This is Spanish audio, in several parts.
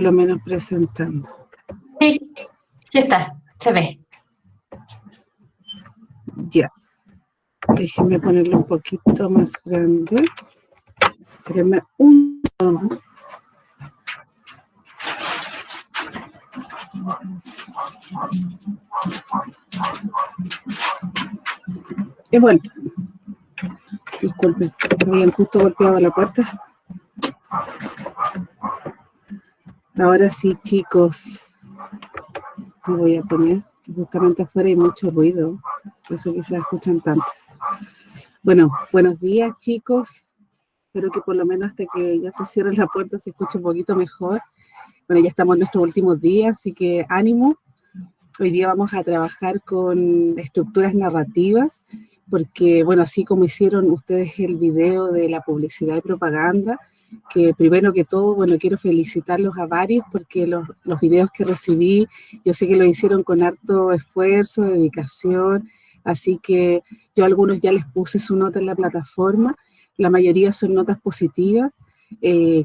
lo menos presentando. Sí, sí está, se ve. Ya. Déjenme ponerlo un poquito más grande. Espérenme un segundo. He vuelto. Disculpen, me habían justo golpeado la puerta. Ahora sí, chicos, me voy a poner, justamente afuera hay mucho ruido, por eso quizás escuchan tanto. Bueno, buenos días, chicos. Espero que por lo menos hasta que ya se cierre la puerta se escuche un poquito mejor. Bueno, ya estamos en nuestros últimos días, así que ánimo. Hoy día vamos a trabajar con estructuras narrativas, porque, bueno, así como hicieron ustedes el video de la publicidad y propaganda, que primero que todo, bueno, quiero felicitarlos a varios, porque los videos que recibí, yo sé que lo hicieron con harto esfuerzo, dedicación, así que yo a algunos ya les puse su nota en la plataforma, la mayoría son notas positivas.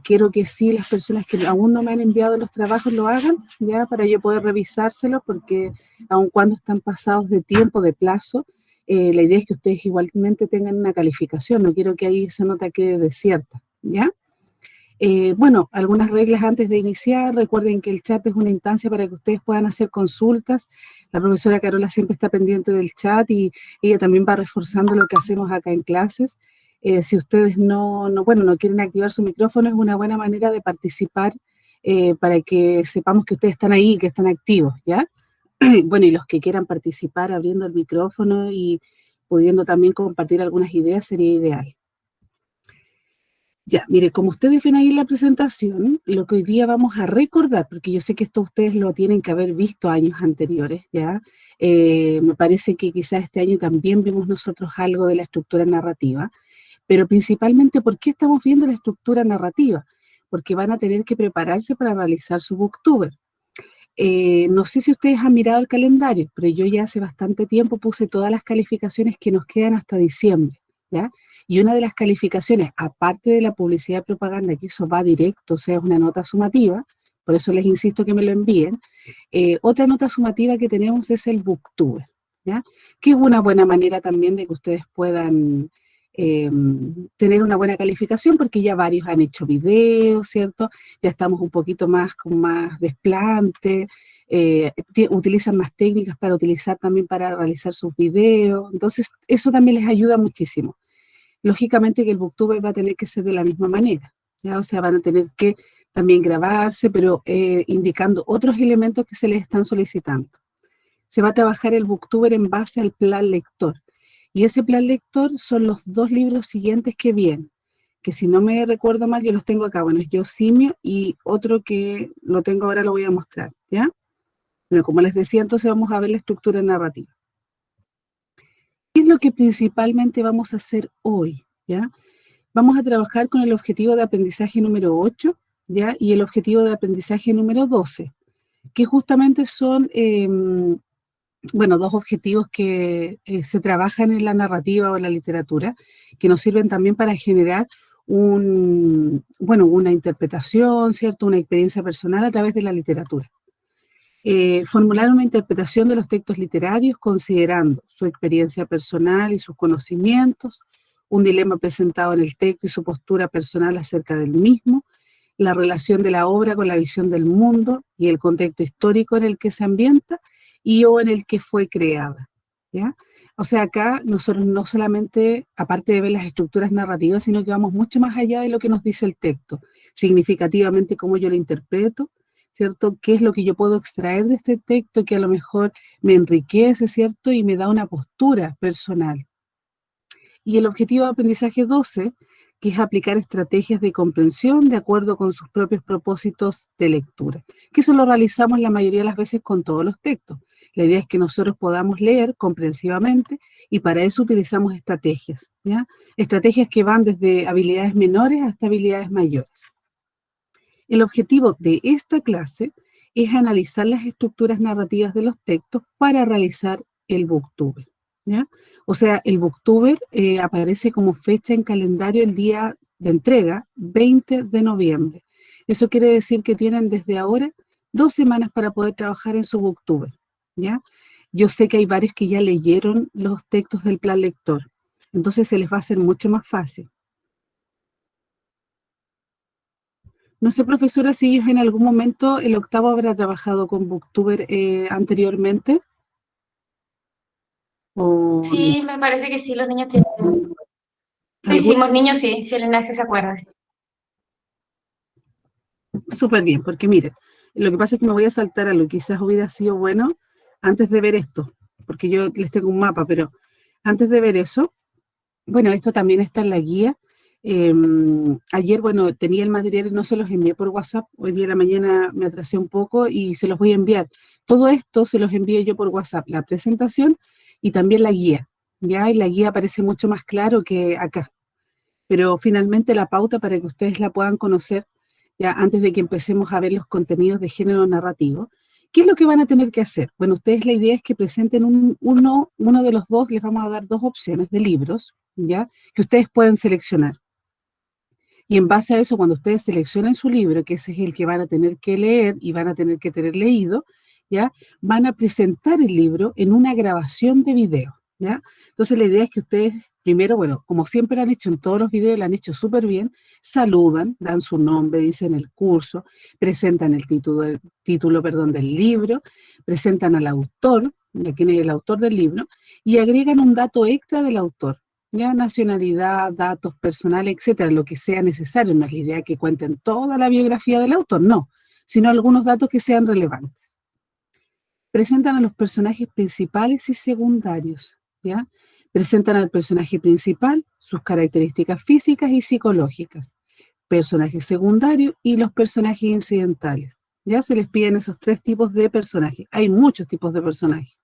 Quiero que sí, las personas que aún no me han enviado los trabajos lo hagan, ya, para yo poder revisárselos, porque aun cuando están pasados de tiempo, de plazo, la idea es que ustedes igualmente tengan una calificación, no quiero que ahí esa nota quede desierta, ¿ya? Bueno, algunas reglas antes de iniciar. Recuerden que el chat es una instancia para que ustedes puedan hacer consultas. La profesora Carola siempre está pendiente del chat y ella también va reforzando lo que hacemos acá en clases. Si ustedes no quieren activar su micrófono, es una buena manera de participar para que sepamos que ustedes están ahí, que están activos, ¿ya? Bueno, y los que quieran participar abriendo el micrófono y pudiendo también compartir algunas ideas sería ideal. Ya, mire, como ustedes ven ahí en la presentación, lo que hoy día vamos a recordar, porque yo sé que esto ustedes lo tienen que haber visto años anteriores, ¿ya? Me parece que quizás este año también vimos nosotros algo de la estructura narrativa, pero principalmente, ¿por qué estamos viendo la estructura narrativa? Porque van a tener que prepararse para realizar su booktuber. No sé si ustedes han mirado el calendario, pero yo ya hace bastante tiempo puse todas las calificaciones que nos quedan hasta diciembre, ¿ya? Y una de las calificaciones, aparte de la publicidad y propaganda, que eso va directo, o sea, es una nota sumativa, por eso les insisto que me lo envíen, otra nota sumativa que tenemos es el booktuber, ¿ya? Que es una buena manera también de que ustedes puedan tener una buena calificación, porque ya varios han hecho videos, ¿cierto? Ya estamos un poquito más con más desplante, utilizan más técnicas para utilizar también para realizar sus videos, entonces eso también les ayuda muchísimo. Lógicamente que el booktuber va a tener que ser de la misma manera, ¿ya? O sea, van a tener que también grabarse, pero indicando otros elementos que se les están solicitando. Se va a trabajar el booktuber en base al plan lector, y ese plan lector son los 2 libros siguientes que vienen, que si no me recuerdo mal, yo los tengo acá, bueno, es Yo Simio, y otro que lo tengo ahora, lo voy a mostrar, ¿ya? Bueno, como les decía, entonces vamos a ver la estructura narrativa. ¿Qué es lo que principalmente vamos a hacer hoy, ya? Vamos a trabajar con el objetivo de aprendizaje número 8, ¿ya? Y el objetivo de aprendizaje número 12, que justamente son, bueno, 2 objetivos que se trabajan en la narrativa o en la literatura, que nos sirven también para generar una interpretación, ¿cierto? Una experiencia personal a través de la literatura. Formular una interpretación de los textos literarios considerando su experiencia personal y sus conocimientos, un dilema presentado en el texto y su postura personal acerca del mismo, la relación de la obra con la visión del mundo y el contexto histórico en el que se ambienta y o en el que fue creada, ¿ya? O sea, acá nosotros no solamente, aparte de ver las estructuras narrativas, sino que vamos mucho más allá de lo que nos dice el texto, significativamente cómo yo lo interpreto, ¿cierto? ¿Qué es lo que yo puedo extraer de este texto que a lo mejor me enriquece, ¿cierto? Y me da una postura personal. Y el objetivo de aprendizaje 12, que es aplicar estrategias de comprensión de acuerdo con sus propios propósitos de lectura, que eso lo realizamos la mayoría de las veces con todos los textos. La idea es que nosotros podamos leer comprensivamente y para eso utilizamos estrategias, ¿ya? Estrategias que van desde habilidades menores hasta habilidades mayores. El objetivo de esta clase es analizar las estructuras narrativas de los textos para realizar el booktuber, ¿ya? O sea, el booktuber aparece como fecha en calendario el día de entrega, 20 de noviembre. Eso quiere decir que tienen desde ahora 2 semanas para poder trabajar en su Booktuber, ¿ya? Yo sé que hay varios que ya leyeron los textos del plan lector, entonces se les va a hacer mucho más fácil. No sé, profesora, si ellos en algún momento, el octavo habrá trabajado con Booktuber anteriormente o no. Sí, me parece que sí, los niños tienen. Lo ¿Algún? hicimos niños, sí, si el Ignacio se acuerda. Sí. Súper bien, porque miren, lo que pasa es que me voy a saltar a lo que quizás hubiera sido bueno antes de ver esto, porque yo les tengo un mapa, pero antes de ver eso, bueno, esto también está en la guía. Ayer, bueno, tenía el material y no se los envié por WhatsApp. Hoy día de la mañana me atrasé un poco y se los voy a enviar. Todo esto se los envío yo por WhatsApp, la presentación y también la guía. Ya, y la guía aparece mucho más claro que acá. Pero finalmente la pauta para que ustedes la puedan conocer, ya antes de que empecemos a ver los contenidos de género narrativo. ¿Qué es lo que van a tener que hacer? Bueno, ustedes la idea es que presenten uno de los dos, les vamos a dar 2 opciones de libros, ¿ya? Que ustedes pueden seleccionar. Y en base a eso, cuando ustedes seleccionen su libro, que ese es el que van a tener que leer y van a tener que tener leído, ¿ya? Van a presentar el libro en una grabación de video, ¿ya? Entonces la idea es que ustedes, primero, bueno, como siempre lo han hecho en todos los videos, lo han hecho súper bien, saludan, dan su nombre, dicen el curso, presentan el título, perdón, del libro, presentan al autor, de quién es el autor del libro, y agregan un dato extra del autor, ya nacionalidad, datos personales, etcétera, lo que sea necesario. No es la idea que cuenten toda la biografía del autor, no, sino algunos datos que sean relevantes. Presentan a los personajes principales y secundarios, ¿ya? Presentan al personaje principal, sus características físicas y psicológicas, personajes secundarios y los personajes incidentales. Ya se les piden esos 3 tipos de personajes. Hay muchos tipos de personajes.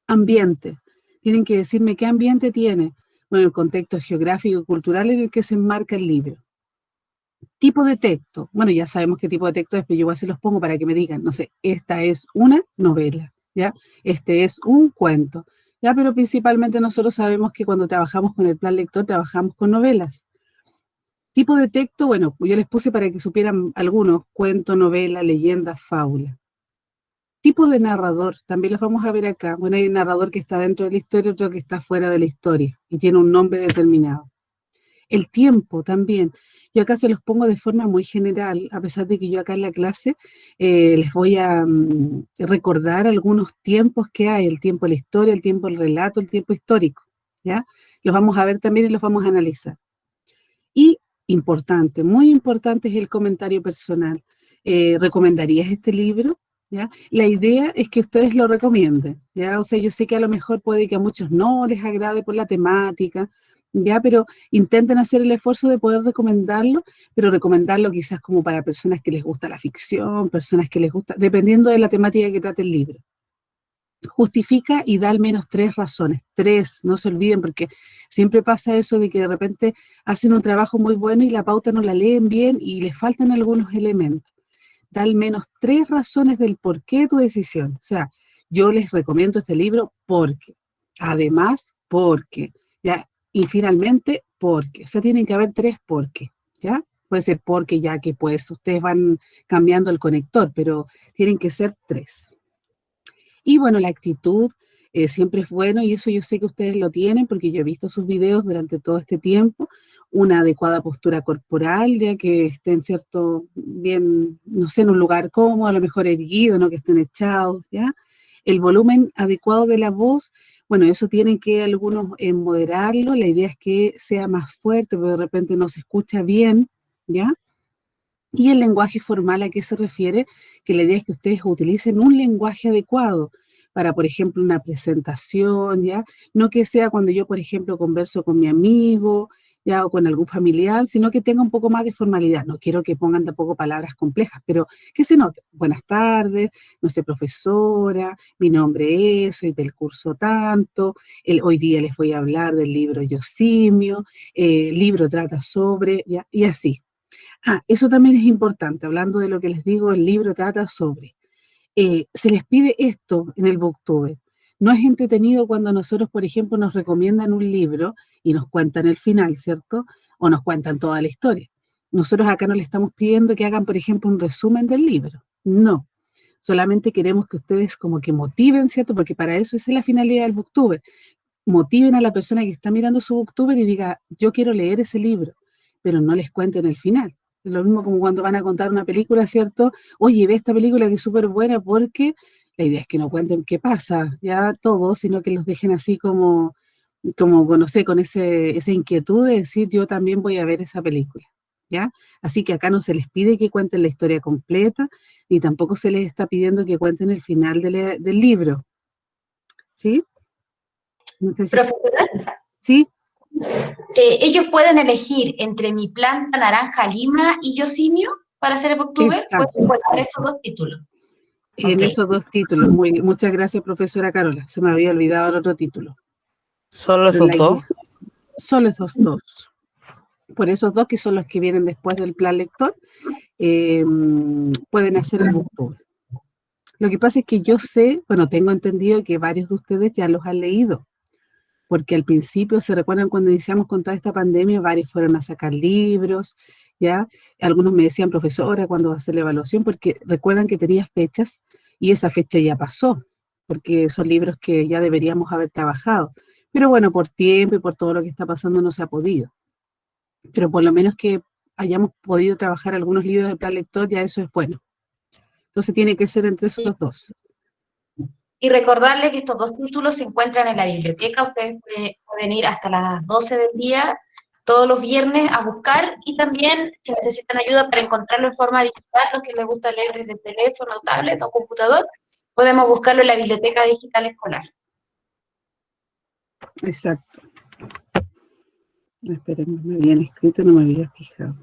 Ambiente. Tienen que decirme qué ambiente tiene. Bueno, el contexto geográfico y cultural en el que se enmarca el libro. Tipo de texto. Bueno, ya sabemos qué tipo de texto es, pero yo igual se los pongo para que me digan, no sé, esta es una novela, ¿ya? Este es un cuento, ¿ya? Pero principalmente nosotros sabemos que cuando trabajamos con el plan lector, trabajamos con novelas. Tipo de texto, bueno, yo les puse para que supieran algunos, cuento, novela, leyenda, fábula. Tipo de narrador, también los vamos a ver acá. Bueno, hay un narrador que está dentro de la historia, otro que está fuera de la historia y tiene un nombre determinado. El tiempo también. Yo acá se los pongo de forma muy general, a pesar de que yo acá en la clase les voy a recordar algunos tiempos que hay, el tiempo de la historia, el tiempo del relato, el tiempo histórico, ¿ya? Los vamos a ver también y los vamos a analizar. Y importante, muy importante es el comentario personal. ¿Recomendarías este libro? ¿Ya? La idea es que ustedes lo recomienden, ¿ya? O sea, yo sé que a lo mejor puede que a muchos no les agrade por la temática, ¿ya? Pero intenten hacer el esfuerzo de poder recomendarlo, pero recomendarlo quizás como para personas que les gusta la ficción, personas que les gusta, dependiendo de la temática que trate el libro. Justifica y da al menos 3 razones, 3, no se olviden, porque siempre pasa eso de que de repente hacen un trabajo muy bueno y la pauta no la leen bien y les faltan algunos elementos. Da al menos 3 razones del por qué tu decisión. O sea, yo les recomiendo este libro porque, además, porque, ¿ya? Y finalmente, porque. O sea, tienen que haber 3 porque, ¿ya? Puede ser porque ya que pues ustedes van cambiando el conector, pero tienen que ser 3. Y bueno, la actitud siempre es bueno y eso yo sé que ustedes lo tienen porque yo he visto sus videos durante todo este tiempo. Una adecuada postura corporal, ya que estén, cierto, bien, no sé, en un lugar cómodo, a lo mejor erguido, no que estén echados, ¿ya? El volumen adecuado de la voz, bueno, eso tienen que algunos moderarlo, la idea es que sea más fuerte, pero de repente no se escucha bien, ¿ya? Y el lenguaje formal, ¿a qué se refiere? Que la idea es que ustedes utilicen un lenguaje adecuado para, por ejemplo, una presentación, ¿ya? No que sea cuando yo, por ejemplo, converso con mi amigo, ¿ya? O con algún familiar, sino que tenga un poco más de formalidad. No quiero que pongan tampoco palabras complejas, pero que se note. Buenas tardes, no sé, profesora, mi nombre es, soy del curso tanto, hoy día les voy a hablar del libro Yo Simio, el libro trata sobre, ¿ya? Y así. Ah, eso también es importante, hablando de lo que les digo, el libro trata sobre. Se les pide esto en el Booktuber. No es entretenido cuando nosotros, por ejemplo, nos recomiendan un libro y nos cuentan el final, ¿cierto? O nos cuentan toda la historia. Nosotros acá no le estamos pidiendo que hagan, por ejemplo, un resumen del libro. No. Solamente queremos que ustedes como que motiven, ¿cierto? Porque para eso esa es la finalidad del booktuber. Motiven a la persona que está mirando su booktuber y diga, yo quiero leer ese libro, pero no les cuenten el final. Es lo mismo como cuando van a contar una película, ¿cierto? Oye, ve esta película que es súper buena, porque la idea es que no cuenten qué pasa, ya todo, sino que los dejen así como no sé, con esa inquietud de decir, yo también voy a ver esa película, ¿ya? Así que acá no se les pide que cuenten la historia completa, ni tampoco se les está pidiendo que cuenten el final del libro, ¿sí? No sé si... Profesora, ¿Sí? ellos pueden elegir entre Mi planta naranja lima y Yo simio para ser el booktuber, pueden Exacto. colocar esos dos títulos. En Ok. esos dos títulos. Muchas gracias, profesora Carola. Se me había olvidado el otro título. ¿Solo Pero esos la dos? guía. Solo esos dos. Por esos dos que son los que vienen después del plan lector, pueden hacer el booktuber. Lo que pasa es que yo sé, bueno, tengo entendido que varios de ustedes ya los han leído, porque al principio, ¿se recuerdan cuando iniciamos con toda esta pandemia? Varios fueron a sacar libros, ¿ya? Algunos me decían, profesora, ¿cuándo va a hacer la evaluación? Porque recuerdan que tenía fechas y esa fecha ya pasó, porque son libros que ya deberíamos haber trabajado. Pero bueno, por tiempo y por todo lo que está pasando no se ha podido. Pero por lo menos que hayamos podido trabajar algunos libros de plan lector, ya eso es bueno. Entonces tiene que ser entre esos dos. Y recordarle que estos dos títulos se encuentran en la biblioteca. Ustedes pueden ir hasta las 12 del día todos los viernes a buscar, y también si necesitan ayuda para encontrarlo en forma digital, los que les gusta leer desde teléfono, tablet o computador, podemos buscarlo en la biblioteca digital escolar. Exacto. Esperemos, me habían escrito, no me había fijado.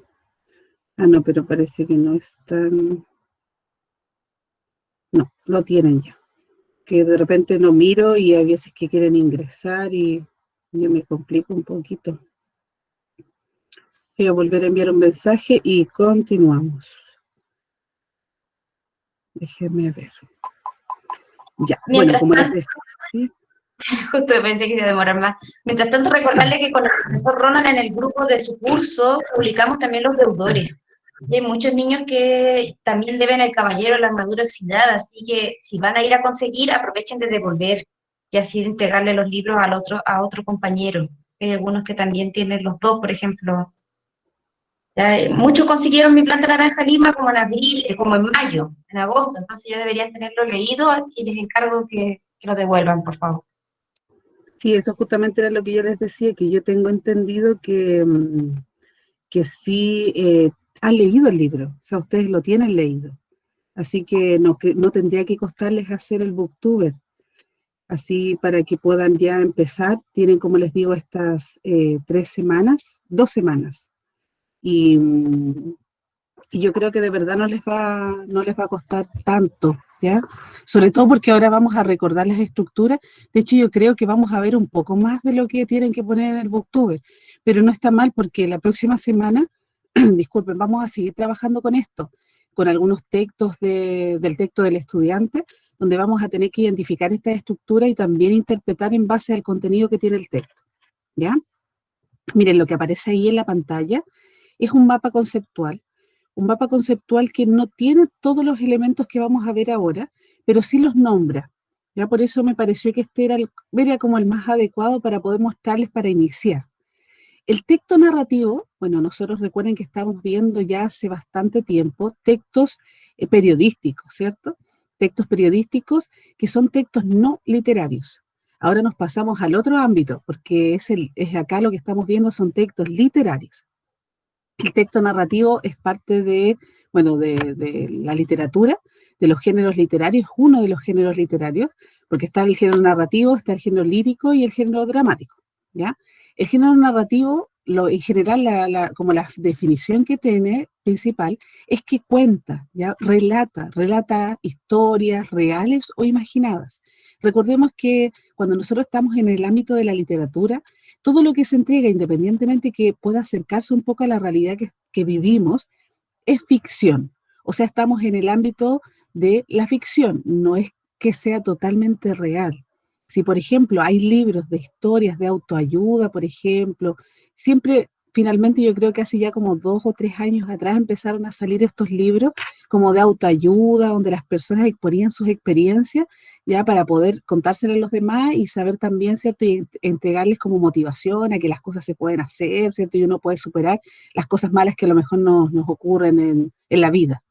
Ah, no, pero parece que no están... No, lo tienen ya. Que de repente no miro y hay veces que quieren ingresar y yo me complico un poquito. Voy a volver a enviar un mensaje y continuamos. Déjenme ver. Ya, bueno, Mientras como les tanto, decía, ¿sí? justo pensé que iba a demorar más. Mientras tanto, recordarle que con el profesor Ronan en el grupo de su curso publicamos también los deudores. Y hay muchos niños que también deben el caballero la armadura oxidada, así que si van a ir a conseguir, aprovechen de devolver y así de entregarle los libros a otro compañero. Hay algunos que también tienen los dos, por ejemplo. Ya, muchos consiguieron Mi planta naranja lima como en abril, como en mayo, en agosto, entonces ya deberían tenerlo leído y les encargo que lo devuelvan, por favor. Sí, eso justamente era lo que yo les decía, que yo tengo entendido que sí han leído el libro, o sea, ustedes lo tienen leído. Así que no tendría que costarles hacer el booktuber. Así para que puedan ya empezar, tienen, como les digo, estas 3 semanas, 2 semanas. Y, y yo creo que de verdad no les va a costar tanto, ¿ya? Sobre todo porque ahora vamos a recordar las estructuras. De hecho, yo creo que vamos a ver un poco más de lo que tienen que poner en el booktuber, pero no está mal porque la próxima semana, disculpen, vamos a seguir trabajando con esto, con algunos textos del texto del estudiante, donde vamos a tener que identificar esta estructura y también interpretar en base al contenido que tiene el texto, ¿ya? Miren, lo que aparece ahí en la pantalla es un mapa conceptual que no tiene todos los elementos que vamos a ver ahora, pero sí los nombra. Ya por eso me pareció que este era como el más adecuado para poder mostrarles para iniciar. El texto narrativo, bueno, nosotros recuerden que estamos viendo ya hace bastante tiempo textos periodísticos, ¿cierto? Textos periodísticos que son textos no literarios. Ahora nos pasamos al otro ámbito, porque es acá lo que estamos viendo son textos literarios. El texto narrativo es parte bueno, de la literatura, de los géneros literarios, es uno de los géneros literarios, porque está el género narrativo, está el género lírico y el género dramático, ¿ya? El género narrativo, en general, como la definición que tiene principal, es que cuenta, ¿ya? Relata historias reales o imaginadas. Recordemos que cuando nosotros estamos en el ámbito de la literatura, todo lo que se entrega, independientemente que pueda acercarse un poco a la realidad que vivimos, es ficción. O sea, estamos en el ámbito de la ficción, no es que sea totalmente real. Si, por ejemplo, hay libros de historias de autoayuda, por ejemplo, siempre, finalmente yo creo que hace ya como 2 o 3 años atrás empezaron a salir estos libros como de autoayuda, donde las personas exponían sus experiencias, ya para poder contárselo a los demás y saber también, ¿cierto? Y entregarles como motivación a que las cosas se pueden hacer, ¿cierto? Y uno puede superar las cosas malas que a lo mejor nos ocurren en la vida.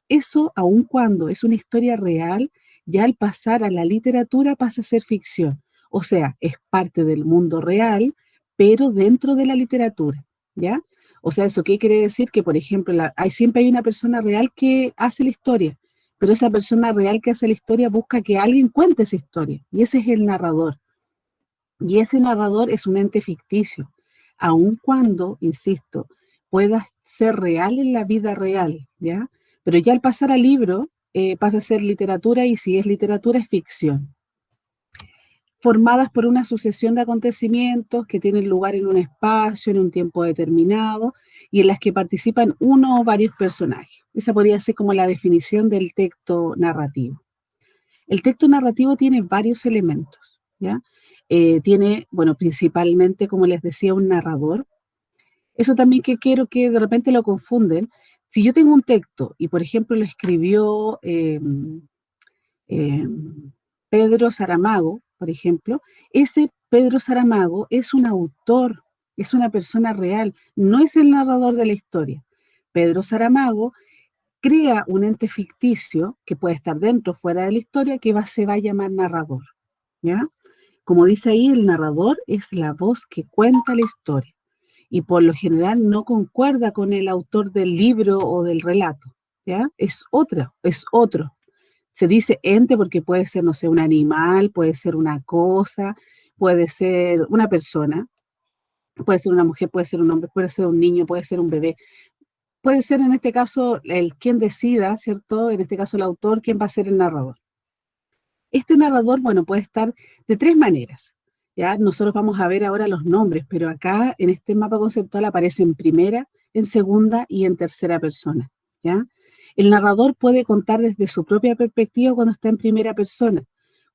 Eso, aun cuando es una historia real, ya al pasar a la literatura pasa a ser ficción. O sea, es parte del mundo real, pero dentro de la literatura, ¿ya? O sea, ¿eso qué quiere decir? Que, por ejemplo, siempre hay una persona real que hace la historia, pero esa persona real que hace la historia busca que alguien cuente esa historia, y ese es el narrador. Y ese narrador es un ente ficticio, aun cuando, insisto, pueda ser real en la vida real, ¿ya? Pero ya al pasar al libro, pasa a ser literatura, y si es literatura es ficción, formadas por una sucesión de acontecimientos que tienen lugar en un espacio, en un tiempo determinado, y en las que participan uno o varios personajes. Esa podría ser como la definición del texto narrativo. El texto narrativo tiene varios elementos, ¿ya? Tiene, bueno, principalmente, como les decía, un narrador. Eso también que quiero que de repente lo confunden. Si yo tengo un texto y, por ejemplo, lo escribió eh, Pedro Saramago, por ejemplo, ese Pedro Saramago es un autor, es una persona real, no es el narrador de la historia. Pedro Saramago crea un ente ficticio que puede estar dentro o fuera de la historia se va a llamar narrador, ¿ya? Como dice ahí, el narrador es la voz que cuenta la historia y por lo general no concuerda con el autor del libro o del relato, ¿ya? Es otro. Se dice ente porque puede ser, no sé, un animal, puede ser una cosa, puede ser una persona, puede ser una mujer, puede ser un hombre, puede ser un niño, puede ser un bebé. Puede ser en este caso el quien decida, ¿cierto? En este caso el autor, quién va a ser el narrador. Este narrador, bueno, puede estar de tres maneras, ¿ya? Nosotros vamos a ver ahora los nombres, pero acá en este mapa conceptual aparece en primera, en segunda y en tercera persona, ¿ya? El narrador puede contar desde su propia perspectiva cuando está en primera persona.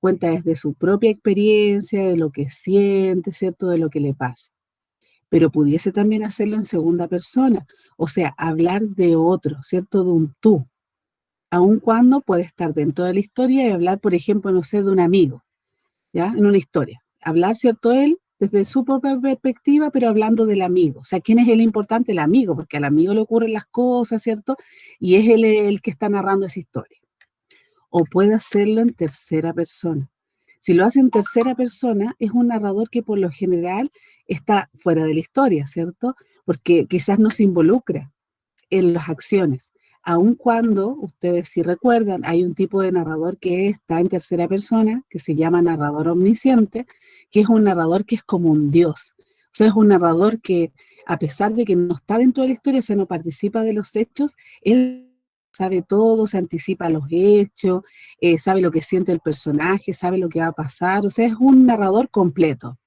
Cuenta desde su propia experiencia, de lo que siente, ¿cierto? De lo que le pasa. Pero pudiese también hacerlo en segunda persona, o sea, hablar de otro, ¿cierto? De un tú, aun cuando puede estar dentro de la historia y hablar, por ejemplo, no sé, de un amigo, ¿ya? En una historia. Hablar, ¿cierto? Él desde su propia perspectiva, pero hablando del amigo. O sea, ¿quién es el importante? El amigo, porque al amigo le ocurren las cosas, ¿cierto? Y es él el que está narrando esa historia. O puede hacerlo en tercera persona. Si lo hace en tercera persona, es un narrador que por lo general está fuera de la historia, ¿cierto? Porque quizás no se involucra en las acciones. Aun cuando, ustedes si recuerdan, hay un tipo de narrador que está en tercera persona, que se llama narrador omnisciente, que es un narrador que es como un dios. O sea, es un narrador que, a pesar de que no está dentro de la historia, o sea, no participa de los hechos, él sabe todo, se anticipa a los hechos, sabe lo que siente el personaje, sabe lo que va a pasar. O sea, es un narrador completo,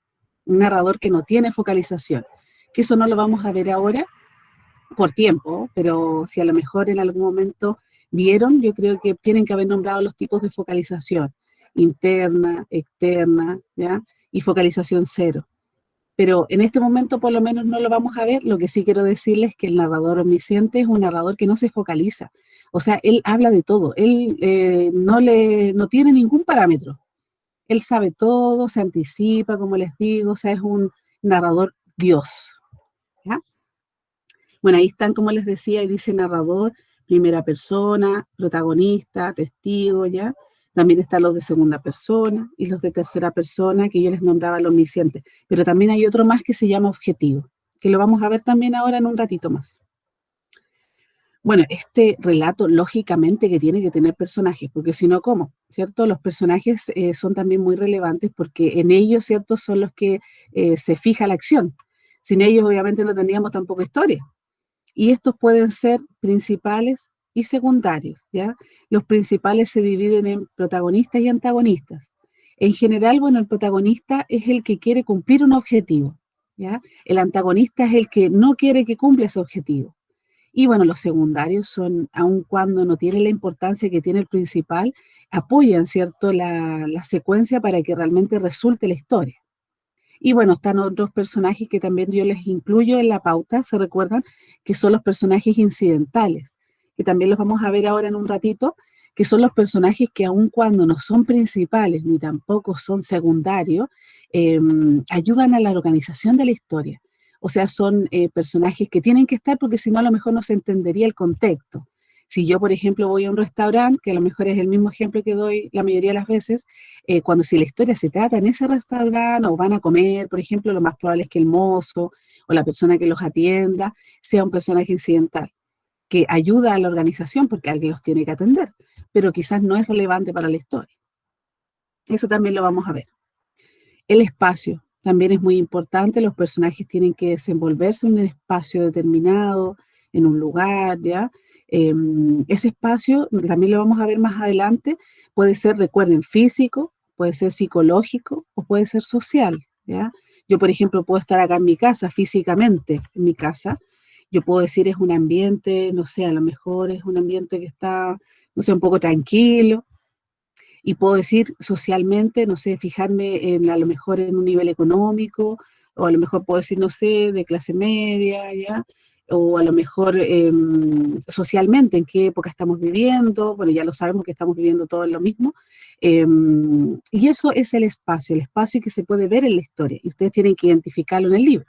un narrador que no tiene focalización. Que eso no lo vamos a ver ahora, por tiempo, pero si a lo mejor en algún momento vieron, yo creo que tienen que haber nombrado los tipos de focalización: interna, externa, ¿ya? Y focalización cero. Pero en este momento por lo menos no lo vamos a ver. Lo que sí quiero decirles es que el narrador omnisciente es un narrador que no se focaliza. O sea, él habla de todo. Él no tiene ningún parámetro. Él sabe todo, se anticipa, como les digo. O sea, es un narrador Dios, ¿ya? Bueno, ahí están, como les decía, y dice narrador, primera persona, protagonista, testigo, ¿ya? También están los de segunda persona y los de tercera persona, que yo les nombraba el omnisciente. Pero también hay otro más que se llama objetivo, que lo vamos a ver también ahora en un ratito más. Bueno, este relato, lógicamente, que tiene que tener personajes, porque si no, ¿cómo? ¿Cierto? Los personajes son también muy relevantes porque en ellos, ¿cierto?, son los que se fija la acción. Sin ellos, obviamente, no tendríamos tampoco historia. Y estos pueden ser principales y secundarios, ¿ya? Los principales se dividen en protagonistas y antagonistas. En general, bueno, el protagonista es el que quiere cumplir un objetivo, ¿ya? El antagonista es el que no quiere que cumpla ese objetivo. Y bueno, los secundarios son, aun cuando no tienen la importancia que tiene el principal, apoyan, ¿cierto?, la secuencia para que realmente resulte la historia. Y bueno, están otros personajes que también yo les incluyo en la pauta, ¿se recuerdan? Que son los personajes incidentales, que también los vamos a ver ahora en un ratito, que son los personajes que aun cuando no son principales ni tampoco son secundarios, eh, ayudan a la organización de la historia. O sea, son personajes que tienen que estar porque si no a lo mejor no se entendería el contexto. Si yo, por ejemplo, voy a un restaurante, que a lo mejor es el mismo ejemplo que doy la mayoría de las veces, cuando si la historia se trata en ese restaurante o van a comer, por ejemplo, lo más probable es que el mozo o la persona que los atienda sea un personaje incidental, que ayuda a la organización porque alguien los tiene que atender, pero quizás no es relevante para la historia. Eso también lo vamos a ver. El espacio también es muy importante, los personajes tienen que desenvolverse en un espacio determinado, en un lugar, ¿ya? Ese espacio, también lo vamos a ver más adelante, puede ser, recuerden, físico, puede ser psicológico o puede ser social, ¿ya? Yo, por ejemplo, puedo estar acá en mi casa, físicamente en mi casa, yo puedo decir es un ambiente, no sé, a lo mejor es un ambiente que está, no sé, un poco tranquilo, y puedo decir socialmente, no sé, fijarme en a lo mejor en un nivel económico, o a lo mejor puedo decir, no sé, de clase media, ¿ya? O a lo mejor socialmente, en qué época estamos viviendo, bueno, ya lo sabemos que estamos viviendo todo en lo mismo, y eso es el espacio que se puede ver en la historia, y ustedes tienen que identificarlo en el libro.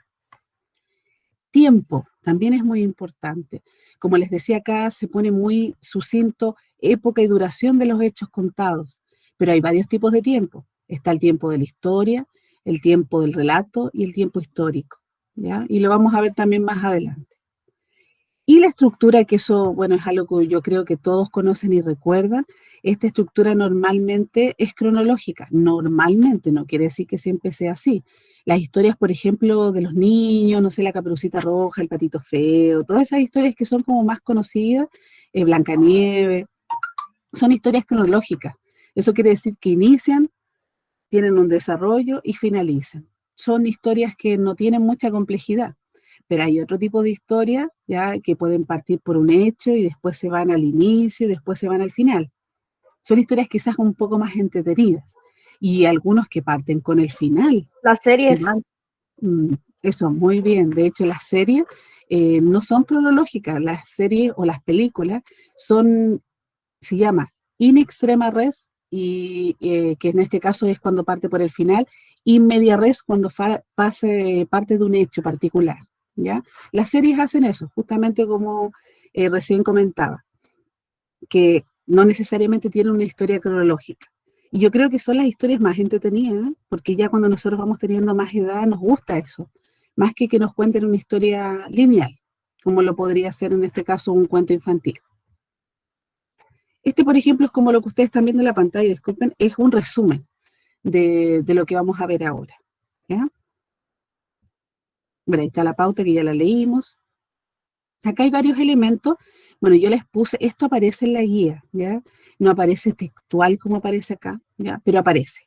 Tiempo también es muy importante. Como les decía acá, se pone muy sucinto época y duración de los hechos contados, pero hay varios tipos de tiempo. Está el tiempo de la historia, el tiempo del relato y el tiempo histórico, ¿ya? Y lo vamos a ver también más adelante. Y la estructura, que eso, bueno, es algo que yo creo que todos conocen y recuerdan, esta estructura normalmente es cronológica, normalmente, no quiere decir que siempre sea así. Las historias, por ejemplo, de los niños, no sé, la Caperucita Roja, el Patito Feo, todas esas historias que son como más conocidas, Blancanieves, son historias cronológicas. Eso quiere decir que inician, tienen un desarrollo y finalizan. Son historias que no tienen mucha complejidad, pero hay otro tipo de historias ya que pueden partir por un hecho y después se van al inicio y después se van al final. Son historias quizás un poco más entretenidas y algunos que parten con el final. Las Se series. van, eso, muy bien. De hecho, las series no son cronológicas, las series o las películas son, se llama in extrema res, y que en este caso es cuando parte por el final, in media res cuando pase parte de un hecho particular, ¿ya? Las series hacen eso, justamente como recién comentaba, que no necesariamente tienen una historia cronológica. Y yo creo que son las historias más entretenidas, ¿eh? Porque ya cuando nosotros vamos teniendo más edad nos gusta eso, más que nos cuenten una historia lineal, como lo podría ser en este caso un cuento infantil. Este, por ejemplo, es como lo que ustedes están viendo en la pantalla, disculpen, es un resumen de lo que vamos a ver ahora, ¿ya? Bueno, ahí está la pauta que ya la leímos. Acá hay varios elementos. Bueno, yo les puse, esto aparece en la guía, ¿ya? No aparece textual como aparece acá, ¿ya? Pero aparece.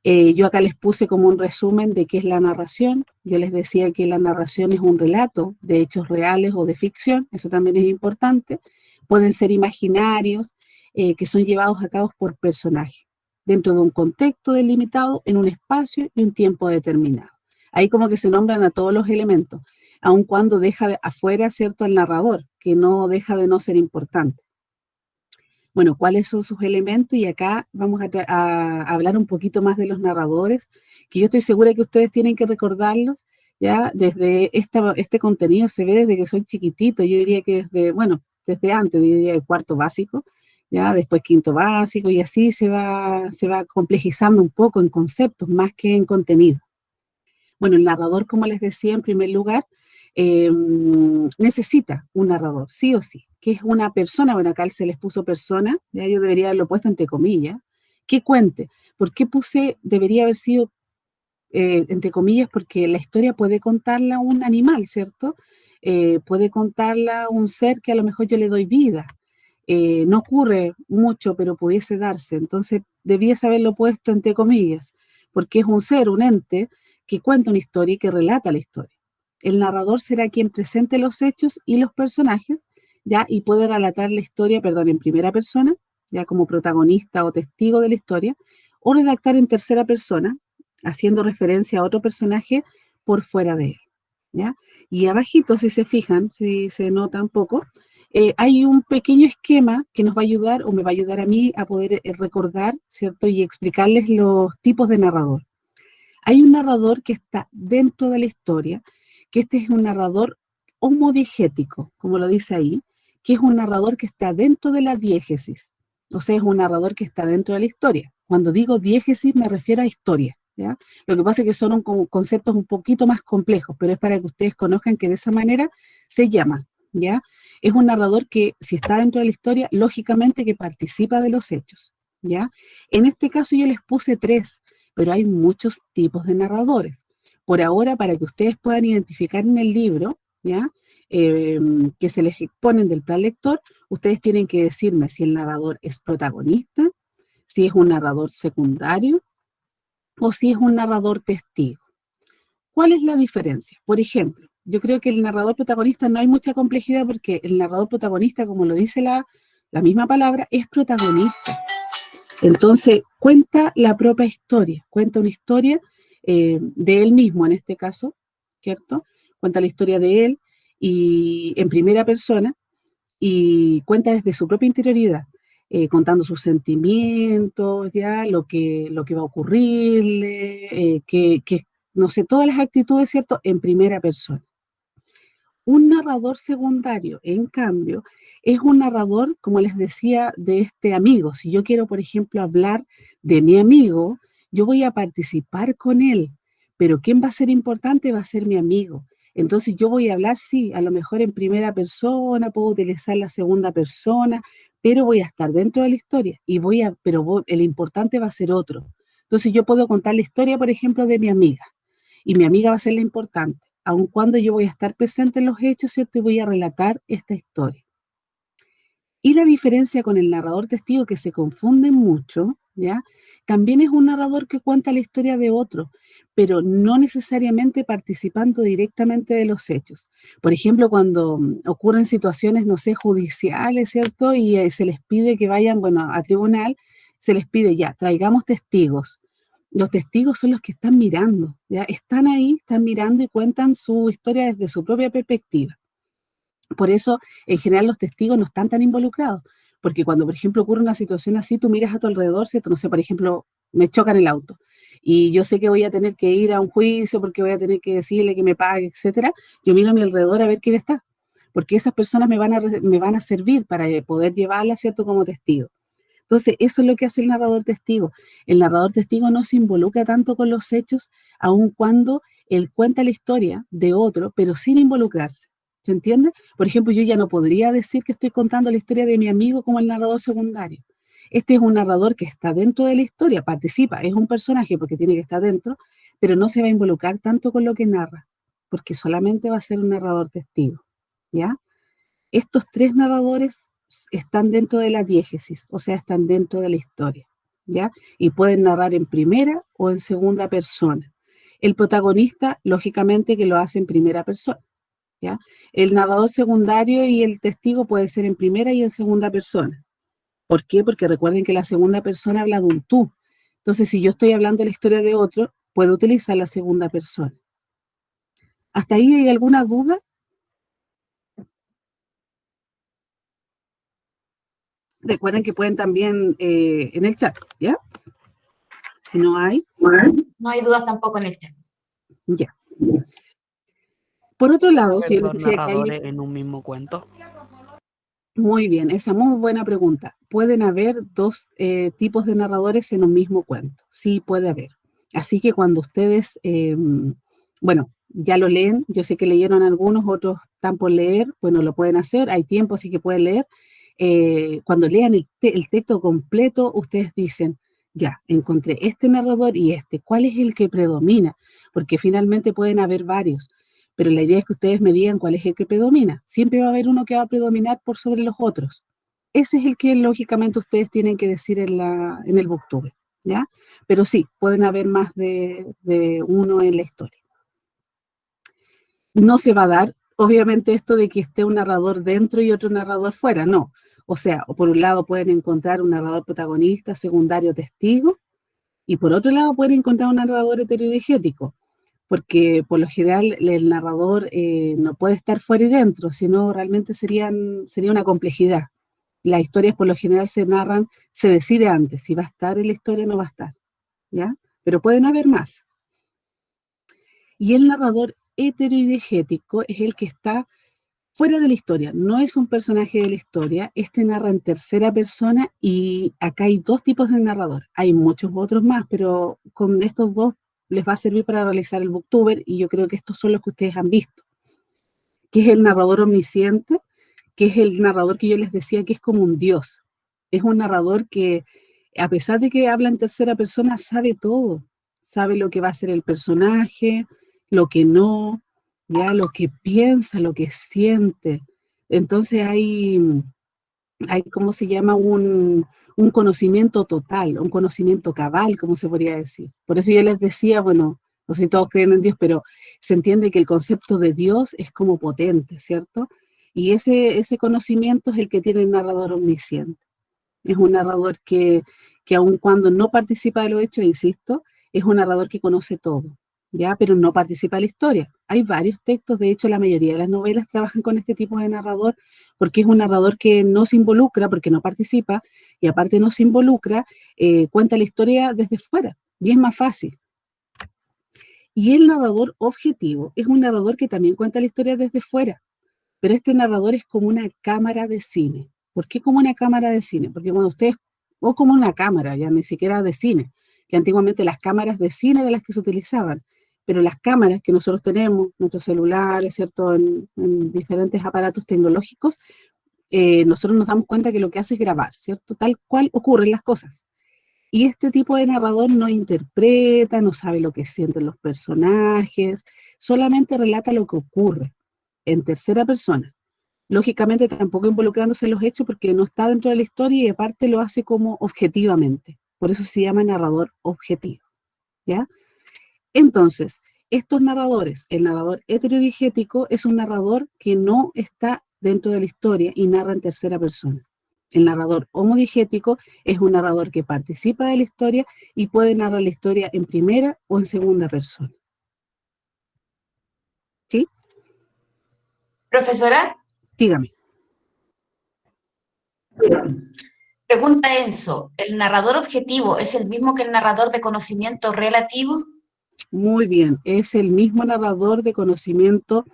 Yo acá les puse como un resumen de qué es la narración. Yo les decía que la narración es un relato de hechos reales o de ficción, eso también es importante. Pueden ser imaginarios, que son llevados a cabo por personajes, dentro de un contexto delimitado, en un espacio y un tiempo determinado. Ahí como que se nombran a todos los elementos, aun cuando deja afuera, ¿cierto?, el narrador, que no deja de no ser importante. Bueno, ¿cuáles son sus elementos? Y acá vamos a hablar un poquito más de los narradores, que yo estoy segura que ustedes tienen que recordarlos, ya desde este contenido se ve desde que son chiquititos, yo diría que desde, bueno, desde antes, yo diría el cuarto básico, ya después quinto básico, y así se va complejizando un poco en conceptos más que en contenido. Bueno, el narrador, como les decía, en primer lugar, eh, necesita un narrador, sí o sí, que es una persona, bueno, acá se les puso persona, ya yo debería haberlo puesto entre comillas, que cuente. ¿Por qué puse, debería haber sido entre comillas? Porque la historia puede contarla un animal, ¿cierto? Puede contarla un ser que a lo mejor yo le doy vida. No ocurre mucho, pero pudiese darse. Entonces, debiese haberlo puesto entre comillas, porque es un ser, un ente, que cuenta una historia y que relata la historia. El narrador será quien presente los hechos y los personajes, ¿ya? Y puede relatar la historia, perdón, en primera persona, ya como protagonista o testigo de la historia, o redactar en tercera persona, haciendo referencia a otro personaje por fuera de él, ¿ya? Y abajito, si se fijan, si se nota un poco, hay un pequeño esquema que nos va a ayudar, o me va a ayudar a mí a poder recordar, ¿cierto? Y explicarles los tipos de narrador. Hay un narrador que está dentro de la historia, que este es un narrador homodiegético, como lo dice ahí, que es un narrador que está dentro de la diégesis, o sea, es un narrador que está dentro de la historia. Cuando digo diégesis me refiero a historia, ¿ya? Lo que pasa es que son conceptos un poquito más complejos, pero es para que ustedes conozcan que de esa manera se llama, ¿ya? Es un narrador que, si está dentro de la historia, lógicamente que participa de los hechos, ¿ya? En este caso yo les puse 3, pero hay muchos tipos de narradores. Por ahora, para que ustedes puedan identificar en el libro, ¿ya? Que se les exponen del plan lector, ustedes tienen que decirme si el narrador es protagonista, si es un narrador secundario o si es un narrador testigo. ¿Cuál es la diferencia? Por ejemplo, yo creo que el narrador protagonista no hay mucha complejidad porque el narrador protagonista, como lo dice la misma palabra, es protagonista. Entonces, cuenta la propia historia, cuenta una historia de él mismo en este caso, ¿cierto? Cuenta la historia de él y en primera persona y cuenta desde su propia interioridad, contando sus sentimientos, ya, lo que va a ocurrirle, no sé, todas las actitudes, ¿cierto? En primera persona. Un narrador secundario, en cambio, es un narrador, como les decía, de este amigo. Si yo quiero, por ejemplo, hablar de mi amigo, yo voy a participar con él, pero ¿quién va a ser importante? Va a ser mi amigo. Entonces yo voy a hablar, sí, a lo mejor en primera persona, puedo utilizar la segunda persona, pero voy a estar dentro de la historia el importante va a ser otro. Entonces yo puedo contar la historia, por ejemplo, de mi amiga y mi amiga va a ser la importante, aun cuando yo voy a estar presente en los hechos, ¿cierto? Y voy a relatar esta historia. Y la diferencia con el narrador testigo, que se confunden mucho, ¿ya? También es un narrador que cuenta la historia de otro, pero no necesariamente participando directamente de los hechos. Por ejemplo, cuando ocurren situaciones, no sé, judiciales, ¿cierto? Y se les pide que vayan, bueno, a tribunal, se les pide ya, traigamos testigos. Los testigos son los que están mirando, ¿ya? Están ahí, están mirando y cuentan su historia desde su propia perspectiva. Por eso, en general, los testigos no están tan involucrados, porque cuando, por ejemplo, ocurre una situación así, tú miras a tu alrededor, ¿cierto? No sé, por ejemplo, me chocan el auto y yo sé que voy a tener que ir a un juicio porque voy a tener que decirle que me pague, etcétera. Yo miro a mi alrededor a ver quién está, porque esas personas me van a servir para poder llevarla, ¿cierto?, como testigo. Entonces, eso es lo que hace el narrador testigo. El narrador testigo no se involucra tanto con los hechos, aun cuando él cuenta la historia de otro, pero sin involucrarse. ¿Se entiende? Por ejemplo, yo ya no podría decir que estoy contando la historia de mi amigo como el narrador secundario. Este es un narrador que está dentro de la historia, participa, es un personaje porque tiene que estar dentro, pero no se va a involucrar tanto con lo que narra, porque solamente va a ser un narrador testigo. ¿Ya? Estos 3 narradores están dentro de la diégesis, o sea, están dentro de la historia, ¿ya? Y pueden narrar en primera o en segunda persona. El protagonista, lógicamente, que lo hace en primera persona, ¿ya? El narrador secundario y el testigo puede ser en primera y en segunda persona. ¿Por qué? Porque recuerden que la segunda persona habla de un tú. Entonces, si yo estoy hablando de la historia de otro, puedo utilizar la segunda persona. ¿Hasta ahí hay alguna duda? Recuerden que pueden también en el chat, ¿ya? Si no hay. No hay dudas tampoco en el chat. Ya. Por otro lado, si yo les ¿Dos decía que hay... narradores en un mismo cuento? Muy bien, esa muy buena pregunta. ¿Pueden haber 2 tipos de narradores en un mismo cuento? Sí, puede haber. Así que cuando ustedes, bueno, ya lo leen, yo sé que leyeron algunos, otros están por leer, bueno, lo pueden hacer, hay tiempo, así que pueden leer. Cuando lean el texto completo, ustedes dicen, ya, encontré este narrador y este, ¿cuál es el que predomina? Porque finalmente pueden haber varios, pero la idea es que ustedes me digan cuál es el que predomina. Siempre va a haber uno que va a predominar por sobre los otros. Ese es el que lógicamente ustedes tienen que decir en el booktube, ¿ya? Pero sí, pueden haber más de uno en la historia. No se va a dar, obviamente, esto de que esté un narrador dentro y otro narrador fuera, no. O sea, por un lado pueden encontrar un narrador protagonista, secundario, testigo, Y por otro lado pueden encontrar un narrador heterodigético, porque por lo general el narrador no puede estar fuera y dentro, sino realmente sería una complejidad. Las historias por lo general se narran, se decide antes si va a estar en la historia o no va a estar, ¿ya? Pero pueden haber más. Y el narrador heterodigético es el que está fuera de la historia, no es un personaje de la historia, este narra en tercera persona y acá hay dos tipos de narrador, hay muchos otros más, pero con estos dos les va a servir para realizar el booktuber y yo creo que estos son los que ustedes han visto, que es el narrador omnisciente, que es el narrador que yo les decía que es como un dios, es un narrador que a pesar de que habla en tercera persona sabe todo, sabe lo que va a ser el personaje, lo que no, ya lo que piensa, lo que siente. Entonces hay ¿cómo se llama? Un conocimiento total, un conocimiento cabal, como se podría decir. Por eso yo les decía, bueno, no sé si todos creen en Dios, pero se entiende que el concepto de Dios es como potente, ¿cierto? Y ese conocimiento es el que tiene el narrador omnisciente. Es un narrador que aun cuando no participa de los hechos, insisto, es un narrador que conoce todo, ¿ya? Pero no participa de la historia. Hay varios textos, de hecho la mayoría de las novelas trabajan con este tipo de narrador, porque es un narrador que no se involucra, porque no participa, y aparte no se involucra, cuenta la historia desde fuera, y es más fácil. Y el narrador objetivo es un narrador que también cuenta la historia desde fuera, pero este narrador es como una cámara de cine. ¿Por qué como una cámara de cine? Porque cuando ustedes, o como una cámara, ya ni siquiera de cine, que antiguamente las cámaras de cine eran las que se utilizaban, pero las cámaras que nosotros tenemos, nuestros celulares, ¿cierto?, en diferentes aparatos tecnológicos, nosotros nos damos cuenta que lo que hace es grabar, ¿cierto?, tal cual ocurren las cosas. Y este tipo de narrador no interpreta, no sabe lo que sienten los personajes, solamente relata lo que ocurre en tercera persona. Lógicamente tampoco involucrándose en los hechos porque no está dentro de la historia y aparte lo hace como objetivamente. Por eso se llama narrador objetivo, ¿ya? Entonces, estos narradores, el narrador heterodigético es un narrador que no está dentro de la historia y narra en tercera persona. El narrador homodigético es un narrador que participa de la historia y puede narrar la historia en primera o en segunda persona. ¿Sí? Profesora, Dígame. pregunta Enzo, ¿el narrador objetivo es el mismo que el narrador de conocimiento relativo? Muy bien, es el mismo narrador de conocimiento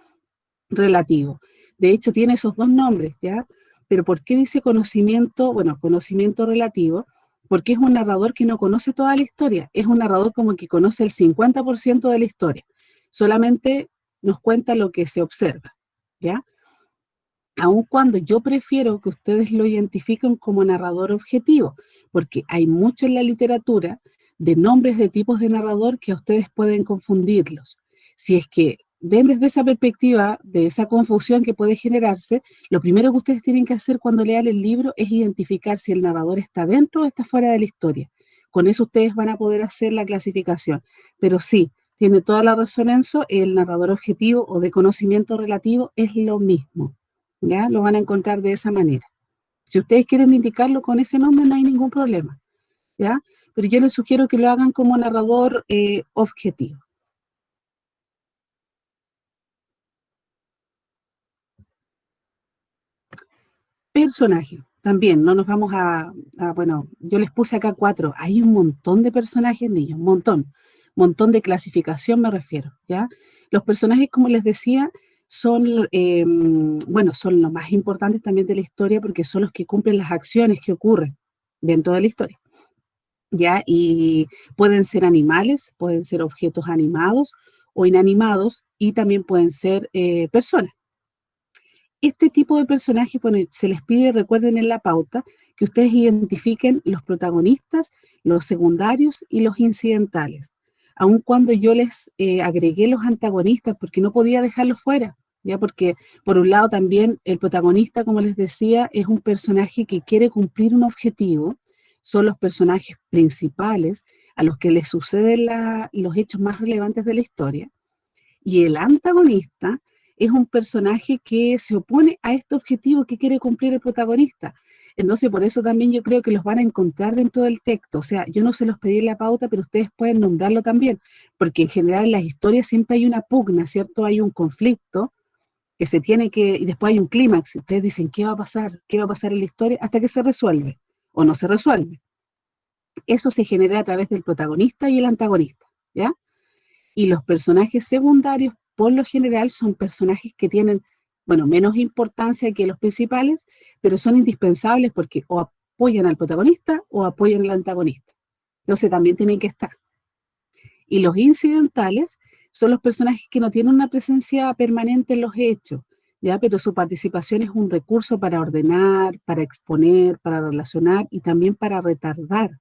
relativo. De hecho, tiene esos dos nombres, ¿ya? Pero ¿por qué dice conocimiento? Bueno, conocimiento relativo, porque es un narrador que no conoce toda la historia, es un narrador como que conoce el 50% de la historia, solamente nos cuenta lo que se observa, ¿ya? Aun cuando yo prefiero que ustedes lo identifiquen como narrador objetivo, porque hay mucho en la literatura de nombres de tipos de narrador que a ustedes pueden confundirlos. Si es que ven desde esa perspectiva, de esa confusión que puede generarse, lo primero que ustedes tienen que hacer cuando lean el libro es identificar si el narrador está dentro o está fuera de la historia. Con eso ustedes van a poder hacer la clasificación. Pero sí, tiene toda la razón Enzo, el narrador objetivo o de conocimiento relativo es lo mismo. ¿Ya? Lo van a encontrar de esa manera. Si ustedes quieren indicarlo con ese nombre, no hay ningún problema, ¿ya? Pero yo les sugiero que lo hagan como narrador objetivo. Personaje, también, no nos vamos bueno, yo les puse acá 4, hay un montón de personajes, niños, montón de clasificación me refiero, ¿ya? Los personajes, como les decía, son, bueno, son los más importantes también de la historia porque son los que cumplen las acciones que ocurren dentro de la historia, ¿ya? Y pueden ser animales, pueden ser objetos animados o inanimados y también pueden ser personas. Este tipo de personajes, bueno, se les pide, recuerden en la pauta, que ustedes identifiquen los protagonistas, los secundarios y los incidentales. Aun cuando yo les agregué los antagonistas, porque no podía dejarlos fuera, ya porque por un lado también el protagonista, como les decía, es un personaje que quiere cumplir un objetivo, son los personajes principales a los que les suceden los hechos más relevantes de la historia, y el antagonista es un personaje que se opone a este objetivo que quiere cumplir el protagonista. Entonces, por eso también yo creo que los van a encontrar dentro del texto. O sea, yo no se los pedí en la pauta, pero ustedes pueden nombrarlo también, porque en general en las historias siempre hay una pugna, ¿cierto? Hay un conflicto que se tiene que, y después hay un clímax. Ustedes dicen, ¿qué va a pasar? ¿Qué va a pasar en la historia? Hasta que se resuelve, o no se resuelve. Eso se genera a través del protagonista y el antagonista, ¿ya? Y los personajes secundarios, por lo general, son personajes que tienen, bueno, menos importancia que los principales, pero son indispensables porque o apoyan al protagonista o apoyan al antagonista. Entonces también tienen que estar. Y los incidentales son los personajes que no tienen una presencia permanente en los hechos, ¿ya? Pero su participación es un recurso para ordenar, para exponer, para relacionar y también para retardar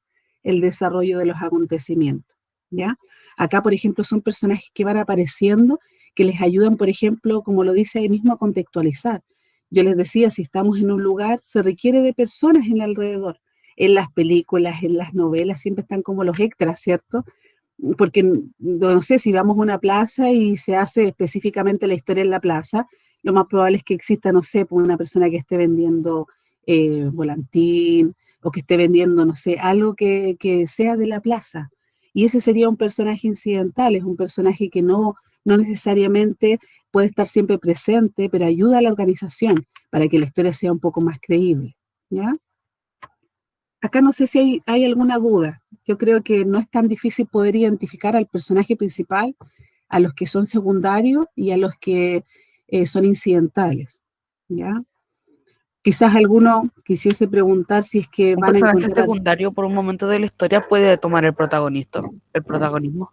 el desarrollo de los acontecimientos, ¿ya? Acá, por ejemplo, son personajes que van apareciendo, que les ayudan, por ejemplo, como lo dice ahí mismo, a contextualizar. Yo les decía, si estamos en un lugar, se requiere de personas en el alrededor. En las películas, en las novelas, siempre están como los extras, ¿cierto? Porque no sé, si vamos a una plaza y se hace específicamente la historia en la plaza, lo más probable es que exista, no sé, pues una persona que esté vendiendo volantín o que esté vendiendo, no sé, algo que sea de la plaza. Y ese sería un personaje incidental, es un personaje que no necesariamente puede estar siempre presente, pero ayuda a la organización para que la historia sea un poco más creíble, ¿ya? Acá no sé si hay alguna duda. Yo creo que no es tan difícil poder identificar al personaje principal, a los que son secundarios y a los que son incidentales, ¿ya? Quizás alguno quisiese preguntar si es que Un van a personaje encontrar. secundario por un momento de la historia puede tomar el protagonismo.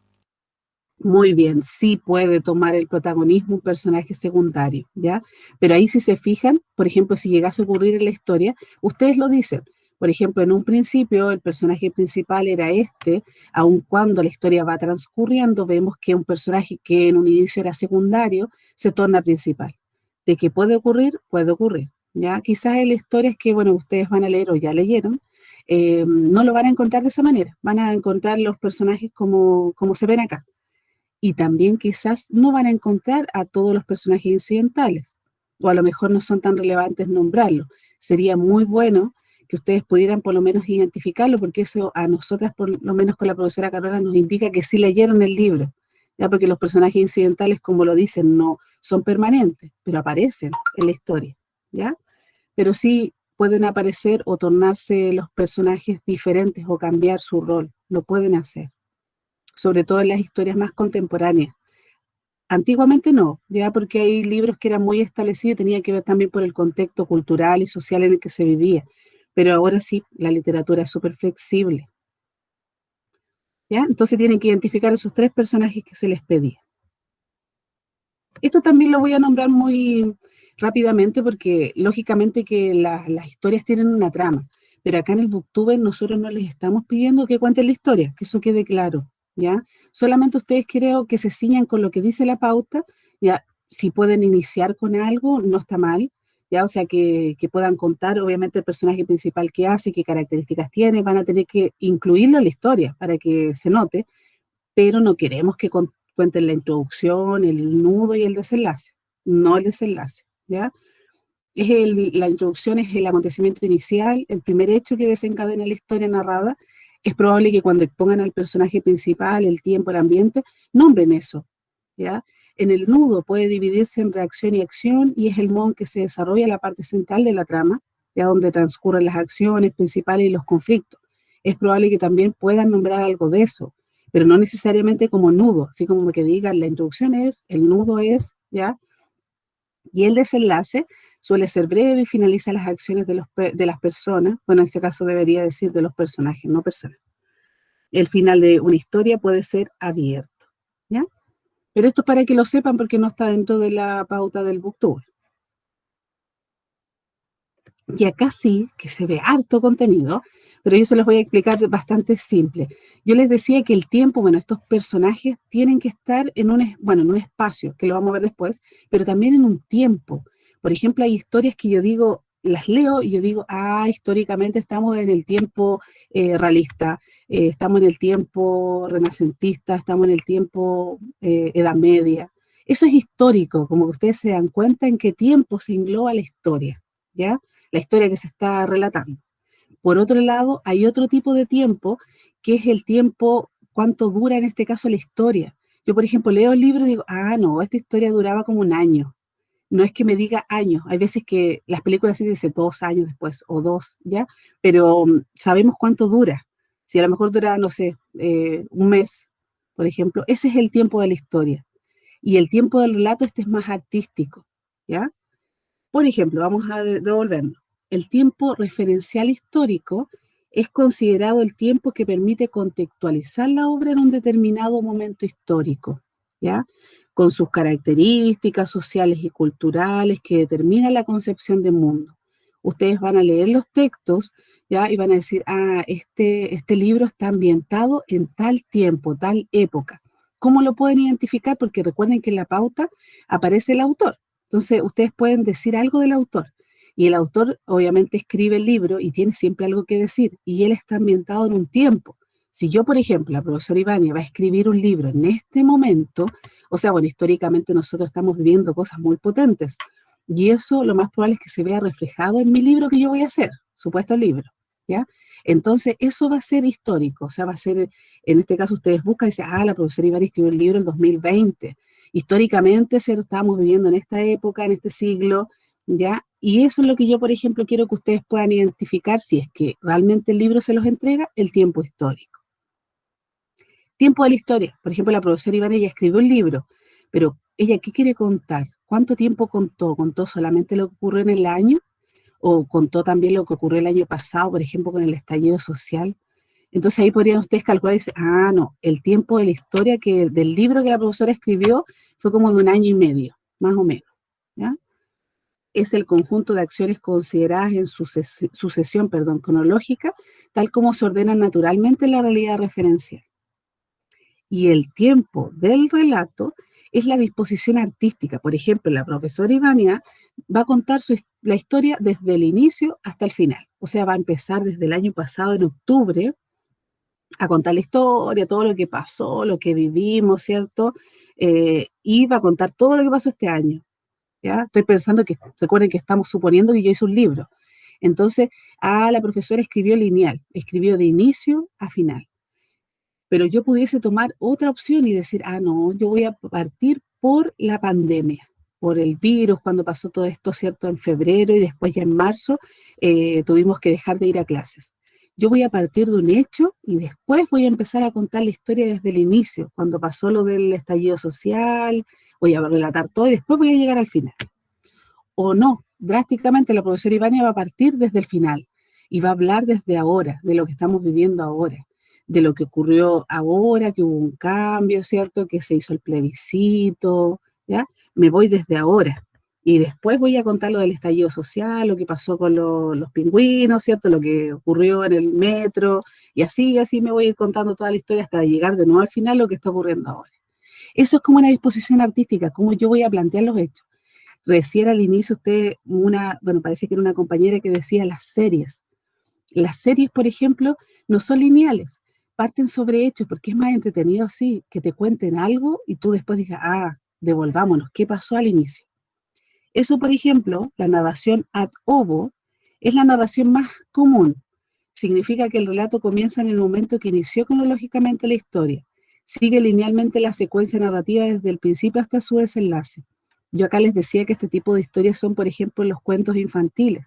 Muy bien, sí puede tomar el protagonismo un personaje secundario, ¿ya? Pero ahí si se fijan, por ejemplo, si llegase a ocurrir en la historia, ustedes lo dicen. Por ejemplo, en un principio el personaje principal era este, aun cuando la historia va transcurriendo, vemos que un personaje que en un inicio era secundario se torna principal. De que puede ocurrir, ¿ya? Quizás en las historias que, bueno, ustedes van a leer o ya leyeron, no lo van a encontrar de esa manera, van a encontrar los personajes como se ven acá y también quizás no van a encontrar a todos los personajes incidentales, o a lo mejor no son tan relevantes nombrarlos. Sería muy bueno que ustedes pudieran por lo menos identificarlo, porque eso a nosotras, por lo menos con la profesora Carola, nos indica que sí leyeron el libro, ya, porque los personajes incidentales, como lo dicen, no son permanentes, pero aparecen en la historia, ¿ya? Pero sí pueden aparecer o tornarse los personajes diferentes o cambiar su rol, lo pueden hacer, sobre todo en las historias más contemporáneas. Antiguamente no, ya, porque hay libros que eran muy establecidos y tenía que ver también por el contexto cultural y social en el que se vivía, pero ahora sí, la literatura es súper flexible, ¿ya? Entonces tienen que identificar esos tres personajes que se les pedía. Esto también lo voy a nombrar muy rápidamente porque lógicamente que las historias tienen una trama, pero acá en el Booktube nosotros no les estamos pidiendo que cuenten la historia, que eso quede claro, ¿ya? Solamente ustedes creo que se ciñan con lo que dice la pauta, ¿ya? Si pueden iniciar con algo, no está mal, ¿ya? O sea, que puedan contar, obviamente, el personaje principal que hace, qué características tiene, van a tener que incluirlo en la historia para que se note, pero no queremos que cuenten la introducción, el nudo y el desenlace, no el desenlace, ¿ya? La introducción es el acontecimiento inicial, el primer hecho que desencadena la historia narrada. Es probable que cuando expongan al personaje principal, el tiempo, el ambiente, nombren eso, ¿ya? En el nudo puede dividirse en reacción y acción y es el modo en que se desarrolla la parte central de la trama, ya donde transcurren las acciones principales y los conflictos. Es probable que también puedan nombrar algo de eso, pero no necesariamente como nudo, así como que digan la introducción es, el nudo es, ¿ya? Y el desenlace suele ser breve y finaliza las acciones de las personas, bueno, en este caso debería decir de los personajes, no personas. El final de una historia puede ser abierto, ¿ya? Pero esto es para que lo sepan porque no está dentro de la pauta del Booktube. Y acá sí, que se ve harto contenido, pero yo se los voy a explicar bastante simple. Yo les decía que el tiempo, bueno, estos personajes tienen que estar en en un espacio, que lo vamos a ver después, pero también en un tiempo. Por ejemplo, hay historias que yo digo, las leo y yo digo, históricamente estamos en el tiempo realista, estamos en el tiempo renacentista, estamos en el tiempo Edad Media. Eso es histórico, como que ustedes se dan cuenta en qué tiempo se engloba la historia, ¿ya? la historia que se está relatando. Por otro lado, hay otro tipo de tiempo, que es el tiempo, cuánto dura en este caso la historia. Yo, por ejemplo, leo el libro y digo, no, esta historia duraba como un año. No es que me diga años, hay veces que las películas sí dicen 2 años después o 2, ¿ya? Pero sabemos cuánto dura. Si a lo mejor dura, no sé, un mes, por ejemplo, ese es el tiempo de la historia. Y el tiempo del relato este es más artístico, ¿ya? Por ejemplo, vamos a devolvernos. El tiempo referencial histórico es considerado el tiempo que permite contextualizar la obra en un determinado momento histórico, ¿ya? Con sus características sociales y culturales que determinan la concepción del mundo. Ustedes van a leer los textos, ¿ya? Y van a decir, este libro está ambientado en tal tiempo, tal época. ¿Cómo lo pueden identificar? Porque recuerden que en la pauta aparece el autor. Entonces, ustedes pueden decir algo del autor. Y el autor obviamente escribe el libro y tiene siempre algo que decir. Y él está ambientado en un tiempo. Si yo, por ejemplo, la profesora Ivania va a escribir un libro en este momento, o sea, bueno, históricamente nosotros estamos viviendo cosas muy potentes. Y eso lo más probable es que se vea reflejado en mi libro que yo voy a hacer, supuesto libro, ¿ya? Entonces, eso va a ser histórico, o sea, va a ser, en este caso ustedes buscan y dicen, la profesora Ivania escribió el libro en 2020. Históricamente, ¿cierto? Estábamos viviendo en esta época, en este siglo, ¿ya? Y eso es lo que yo, por ejemplo, quiero que ustedes puedan identificar si es que realmente el libro se los entrega, el tiempo histórico. Tiempo de la historia. Por ejemplo, la profesora Ivana, ella escribió un libro, pero ella, ¿qué quiere contar? ¿Cuánto tiempo contó? ¿Contó solamente lo que ocurrió en el año? ¿O contó también lo que ocurrió el año pasado, por ejemplo, con el estallido social? Entonces ahí podrían ustedes calcular y decir, no, el tiempo de la historia del libro que la profesora escribió fue como de 1 año y medio, más o menos, ¿ya? Es el conjunto de acciones consideradas en sucesión cronológica, tal como se ordenan naturalmente en la realidad referencial. Y el tiempo del relato es la disposición artística. Por ejemplo, la profesora Ivania va a contar la historia desde el inicio hasta el final. O sea, va a empezar desde el año pasado, en octubre, a contar la historia, todo lo que pasó, lo que vivimos, ¿cierto? Y va a contar todo lo que pasó este año, ¿ya? Estoy pensando que, recuerden que estamos suponiendo que yo hice un libro. Entonces, la profesora escribió lineal, escribió de inicio a final. Pero yo pudiese tomar otra opción y decir, no, yo voy a partir por la pandemia, por el virus, cuando pasó todo esto, ¿cierto? En febrero y después ya en marzo tuvimos que dejar de ir a clases. Yo voy a partir de un hecho y después voy a empezar a contar la historia desde el inicio, cuando pasó lo del estallido social, voy a relatar todo y después voy a llegar al final. O no, drásticamente la profesora Ivania va a partir desde el final y va a hablar desde ahora, de lo que estamos viviendo ahora, de lo que ocurrió ahora, que hubo un cambio, ¿cierto? Que se hizo el plebiscito, ¿ya? Me voy desde ahora. Y después voy a contar lo del estallido social, lo que pasó con los pingüinos, ¿cierto? Lo que ocurrió en el metro, y así me voy a ir contando toda la historia hasta llegar de nuevo al final lo que está ocurriendo ahora. Eso es como una disposición artística, como yo voy a plantear los hechos. Recién al inicio parece que era una compañera que decía las series. Las series, por ejemplo, no son lineales, parten sobre hechos, porque es más entretenido así, que te cuenten algo y tú después digas, devolvámonos, ¿qué pasó al inicio? Eso, por ejemplo, la narración ad ovo, es la narración más común. Significa que el relato comienza en el momento que inició cronológicamente la historia. Sigue linealmente la secuencia narrativa desde el principio hasta su desenlace. Yo acá les decía que este tipo de historias son, por ejemplo, los cuentos infantiles.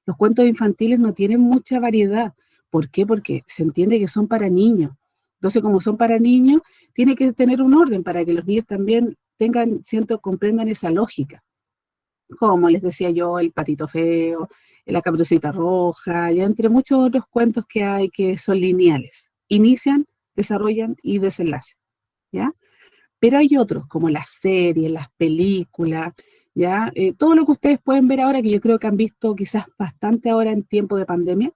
Los cuentos infantiles no tienen mucha variedad. ¿Por qué? Porque se entiende que son para niños. Entonces, como son para niños, tiene que tener un orden para que los niños también comprendan esa lógica. Como les decía yo, el patito feo, la caperucita roja, y entre muchos otros cuentos que hay que son lineales. Inician, desarrollan y desenlacen, ¿ya? Pero hay otros, como las series, las películas, ¿ya? Todo lo que ustedes pueden ver ahora, que yo creo que han visto quizás bastante ahora en tiempo de pandemia,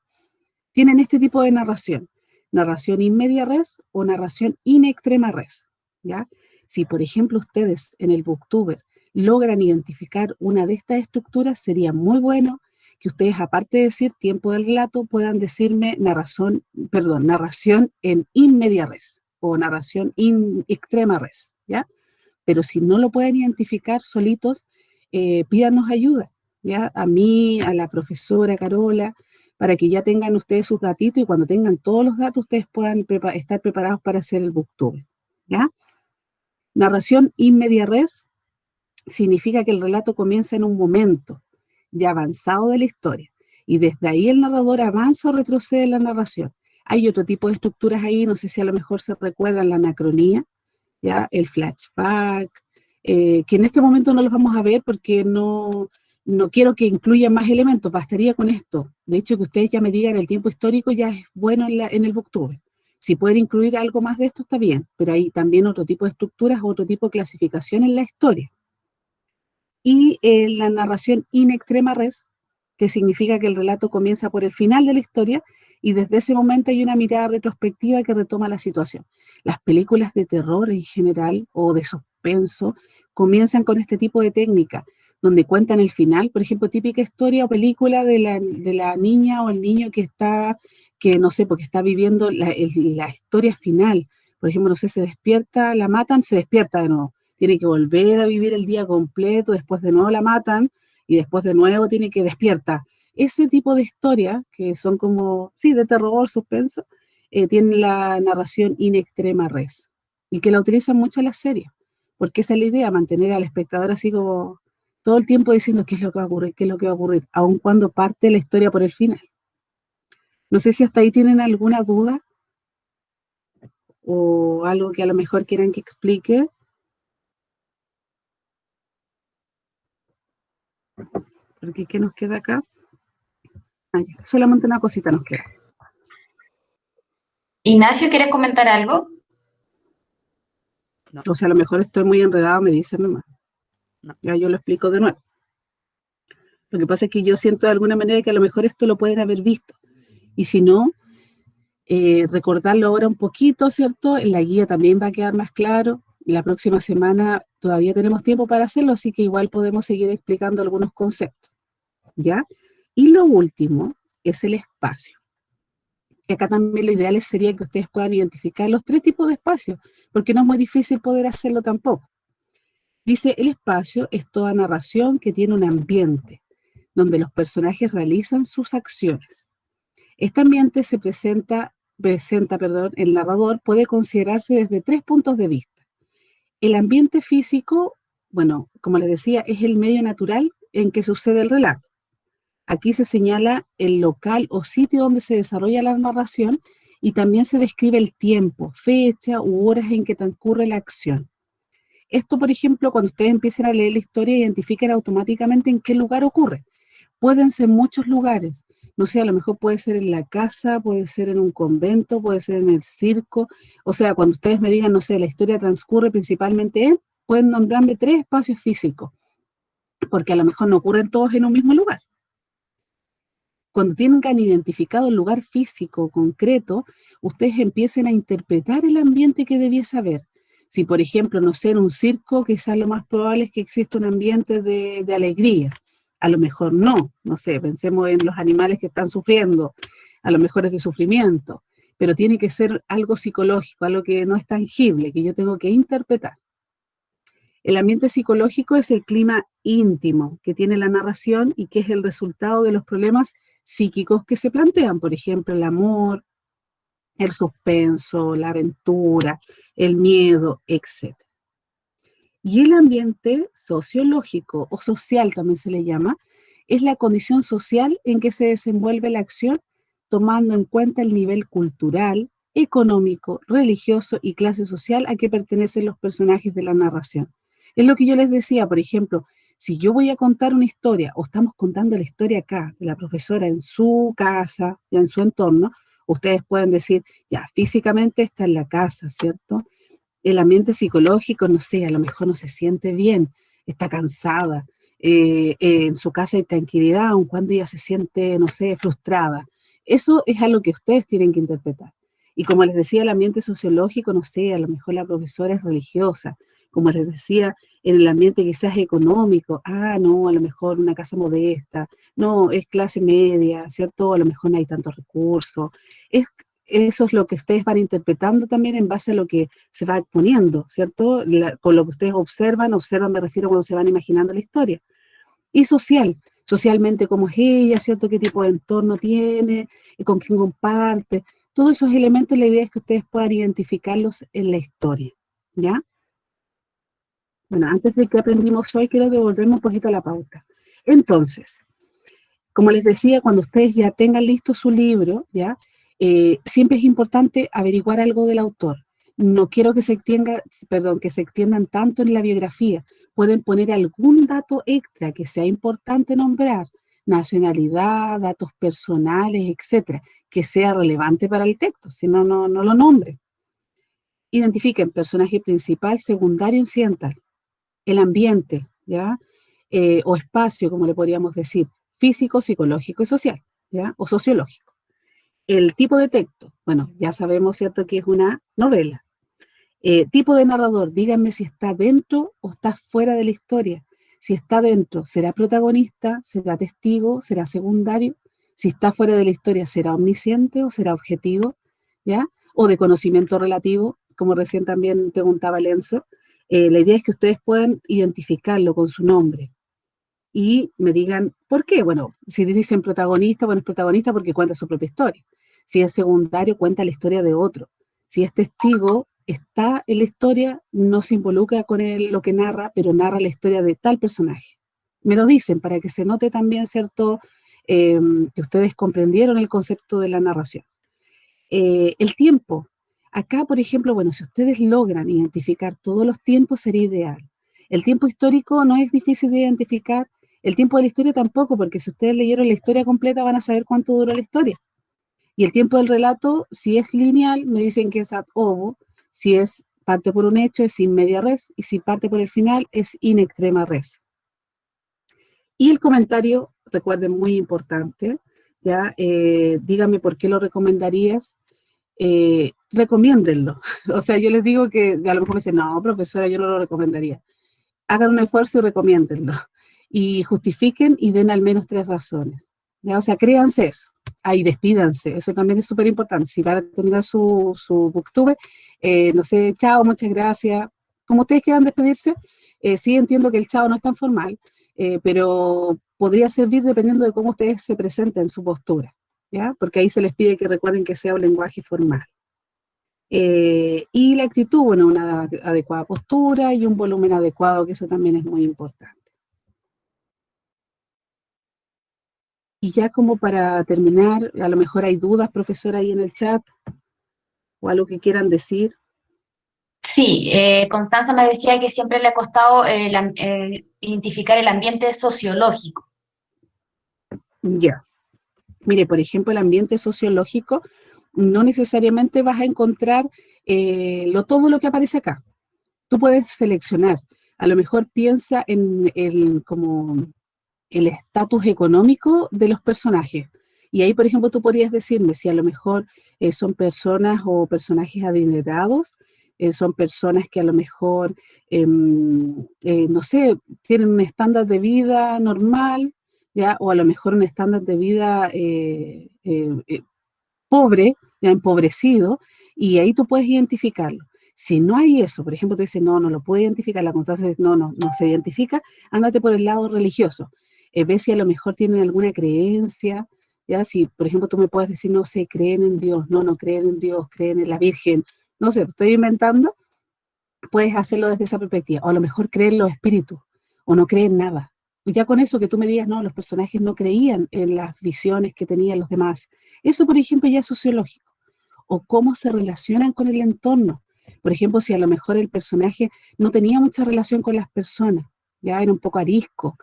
tienen este tipo de narración. Narración in media res o narración in extrema res, ¿ya? Si, por ejemplo, ustedes en el Booktuber logran identificar una de estas estructuras, sería muy bueno que ustedes, aparte de decir tiempo del relato, puedan decirme narración en in media res o narración in extrema res, ¿ya? Pero si no lo pueden identificar solitos, pídanos ayuda. ¿ya? A mí, a la profesora Carola, para que ya tengan ustedes sus datitos y cuando tengan todos los datos ustedes puedan estar preparados para hacer el booktube, ¿ya? Narración in media res significa que el relato comienza en un momento ya avanzado de la historia y desde ahí el narrador avanza o retrocede en la narración. Hay otro tipo de estructuras ahí, no sé si a lo mejor se recuerdan la anacronía, ¿ya? El flashback, que en este momento no los vamos a ver porque no quiero que incluya más elementos, bastaría con esto. De hecho, que ustedes ya me digan el tiempo histórico ya es bueno en el booktube. Si pueden incluir algo más de esto está bien, pero hay también otro tipo de estructuras, otro tipo de clasificación en la historia. Y la narración in extrema res, que significa que el relato comienza por el final de la historia y desde ese momento hay una mirada retrospectiva que retoma la situación. Las películas de terror en general o de suspenso comienzan con este tipo de técnica, donde cuentan el final, por ejemplo, típica historia o película de la niña o el niño que está, que no sé, porque está viviendo la historia final. Por ejemplo, no sé, se despierta, la matan, se despierta de nuevo. Tiene que volver a vivir el día completo, después de nuevo la matan y después de nuevo tiene que despierta. Ese tipo de historias, que son como, sí, de terror, suspenso, tienen la narración in extrema res y que la utilizan mucho en las series, porque esa es la idea, mantener al espectador así como todo el tiempo diciendo qué es lo que va a ocurrir, qué es lo que va a ocurrir, aun cuando parte la historia por el final. No sé si hasta ahí tienen alguna duda o algo que a lo mejor quieran que explique. Porque ¿qué nos queda acá? Solamente una cosita nos queda. Ignacio, ¿quieres comentar algo? No. O sea, a lo mejor estoy muy enredado, me dicen nomás. No. Ya yo lo explico de nuevo. Lo que pasa es que yo siento de alguna manera que a lo mejor esto lo pueden haber visto. Y si no, recordarlo ahora un poquito, ¿cierto? En la guía también va a quedar más claro. La próxima semana todavía tenemos tiempo para hacerlo, así que igual podemos seguir explicando algunos conceptos, ¿ya? Y lo último es el espacio. Y acá también lo ideal sería que ustedes puedan identificar los 3 tipos de espacios, porque no es muy difícil poder hacerlo tampoco. Dice, el espacio es toda narración que tiene un ambiente, donde los personajes realizan sus acciones. Este ambiente el narrador puede considerarse desde 3 puntos de vista. El ambiente físico, bueno, como les decía, es el medio natural en que sucede el relato. Aquí se señala el local o sitio donde se desarrolla la narración y también se describe el tiempo, fecha u horas en que transcurre la acción. Esto, por ejemplo, cuando ustedes empiecen a leer la historia, identifiquen automáticamente en qué lugar ocurre. Pueden ser muchos lugares, no sé, a lo mejor puede ser en la casa, puede ser en un convento, puede ser en el circo. O sea, cuando ustedes me digan, no sé, la historia transcurre principalmente en, pueden nombrarme 3 espacios físicos, porque a lo mejor no ocurren todos en un mismo lugar. Cuando tengan identificado el lugar físico concreto, ustedes empiecen a interpretar el ambiente que debiese haber. Si, por ejemplo, no sé, en un circo, quizás lo más probable es que exista un ambiente de alegría. A lo mejor no sé, pensemos en los animales que están sufriendo, a lo mejor es de sufrimiento, pero tiene que ser algo psicológico, algo que no es tangible, que yo tengo que interpretar. El ambiente psicológico es el clima íntimo que tiene la narración y que es el resultado de los problemas psíquicos que se plantean, por ejemplo, el amor, el suspenso, la aventura, el miedo, etc. Y el ambiente sociológico o social también se le llama, es la condición social en que se desenvuelve la acción tomando en cuenta el nivel cultural, económico, religioso y clase social a que pertenecen los personajes de la narración. Es lo que yo les decía, por ejemplo, si yo voy a contar una historia, o estamos contando la historia acá, de la profesora en su casa, ya en su entorno, ustedes pueden decir, ya, físicamente está en la casa, ¿cierto? El ambiente psicológico, no sé, a lo mejor no se siente bien, está cansada, en su casa hay tranquilidad, aun cuando ella se siente, no sé, frustrada. Eso es algo que ustedes tienen que interpretar. Y como les decía, el ambiente sociológico, no sé, a lo mejor la profesora es religiosa, como les decía, en el ambiente quizás económico, no, a lo mejor una casa modesta, no, es clase media, ¿cierto? A lo mejor no hay tantos recursos. Eso es lo que ustedes van interpretando también en base a lo que se va exponiendo, ¿cierto? Con lo que ustedes observan, me refiero cuando se van imaginando la historia. Y social, socialmente cómo es ella, ¿cierto? Qué tipo de entorno tiene, con quién comparte. Todos esos elementos, la idea es que ustedes puedan identificarlos en la historia, ¿ya? Bueno, antes de que aprendimos hoy, quiero devolverme un poquito a la pauta. Entonces, como les decía, cuando ustedes ya tengan listo su libro, ¿ya? Siempre es importante averiguar algo del autor. No quiero que se extiendan tanto en la biografía. Pueden poner algún dato extra que sea importante nombrar, nacionalidad, datos personales, etcétera, que sea relevante para el texto, si no, no lo nombren. Identifiquen personaje principal, secundario, incidental, el ambiente, ¿ya? O espacio, como le podríamos decir, físico, psicológico y social, ¿ya? O sociológico. El tipo de texto, bueno, ya sabemos, ¿cierto?, que es una novela. Tipo de narrador, díganme si está dentro o está fuera de la historia. Si está dentro, ¿será protagonista? ¿Será testigo? ¿Será secundario? Si está fuera de la historia, ¿será omnisciente o será objetivo? ¿Ya? O de conocimiento relativo, como recién también preguntaba Lenzo. La idea es que ustedes puedan identificarlo con su nombre y me digan, ¿por qué? Bueno, si dicen protagonista, bueno, es protagonista porque cuenta su propia historia. Si es secundario, cuenta la historia de otro. Si es testigo, está en la historia, no se involucra con lo que narra, pero narra la historia de tal personaje. Me lo dicen para que se note también, ¿cierto?, que ustedes comprendieron el concepto de la narración. El tiempo. Acá, por ejemplo, bueno, si ustedes logran identificar todos los tiempos, sería ideal. El tiempo histórico no es difícil de identificar, el tiempo de la historia tampoco, porque si ustedes leyeron la historia completa van a saber cuánto duró la historia. Y el tiempo del relato, si es lineal, me dicen que es ad ovo, si es parte por un hecho, es in media res, y si parte por el final, es in extrema res. Y el comentario, recuerden, muy importante, ¿ya? Díganme por qué lo recomendarías. Recomiéndenlo. O sea, yo les digo que a lo mejor me dicen, no, profesora, yo no lo recomendaría. Hagan un esfuerzo y recomiéndenlo. Y justifiquen y den al menos 3 razones. ¿Ya? O sea, créanse eso. Ahí despídanse. Eso también es súper importante. Si van a terminar su booktube, no sé, chao, muchas gracias. Como ustedes quieran despedirse, sí entiendo que el chao no es tan formal, pero podría servir dependiendo de cómo ustedes se presenten en su postura. ¿Ya? Porque ahí se les pide que recuerden que sea un lenguaje formal. Y la actitud, bueno, una adecuada postura y un volumen adecuado, que eso también es muy importante. Y ya como para terminar, a lo mejor hay dudas, profesora, ahí en el chat, o algo que quieran decir. Sí, Constanza me decía que siempre le ha costado identificar el ambiente sociológico. Ya. Mire, por ejemplo, el ambiente sociológico, no necesariamente vas a encontrar todo lo que aparece acá. Tú puedes seleccionar. A lo mejor piensa en como el estatus económico de los personajes. Y ahí, por ejemplo, tú podrías decirme si a lo mejor son personas o personajes adinerados, son personas que a lo mejor, no sé, tienen un estándar de vida normal, ¿ya? O a lo mejor un estándar de vida pobre, ya empobrecido, y ahí tú puedes identificarlo. Si no hay eso, por ejemplo, tú dices, no lo puedo identificar, la Constanza dice, no se identifica, ándate por el lado religioso. Ve si a lo mejor tienen alguna creencia, ya, si, por ejemplo, tú me puedes decir, no sé, creen en Dios, no creen en Dios, creen en la Virgen, no sé, estoy inventando, puedes hacerlo desde esa perspectiva, o a lo mejor creen en los espíritus, o no creen nada. Y ya con eso que tú me digas, no, los personajes no creían en las visiones que tenían los demás. Eso, por ejemplo, ya es sociológico. O cómo se relacionan con el entorno. Por ejemplo, si a lo mejor el personaje no tenía mucha relación con las personas, ya era un poco arisco,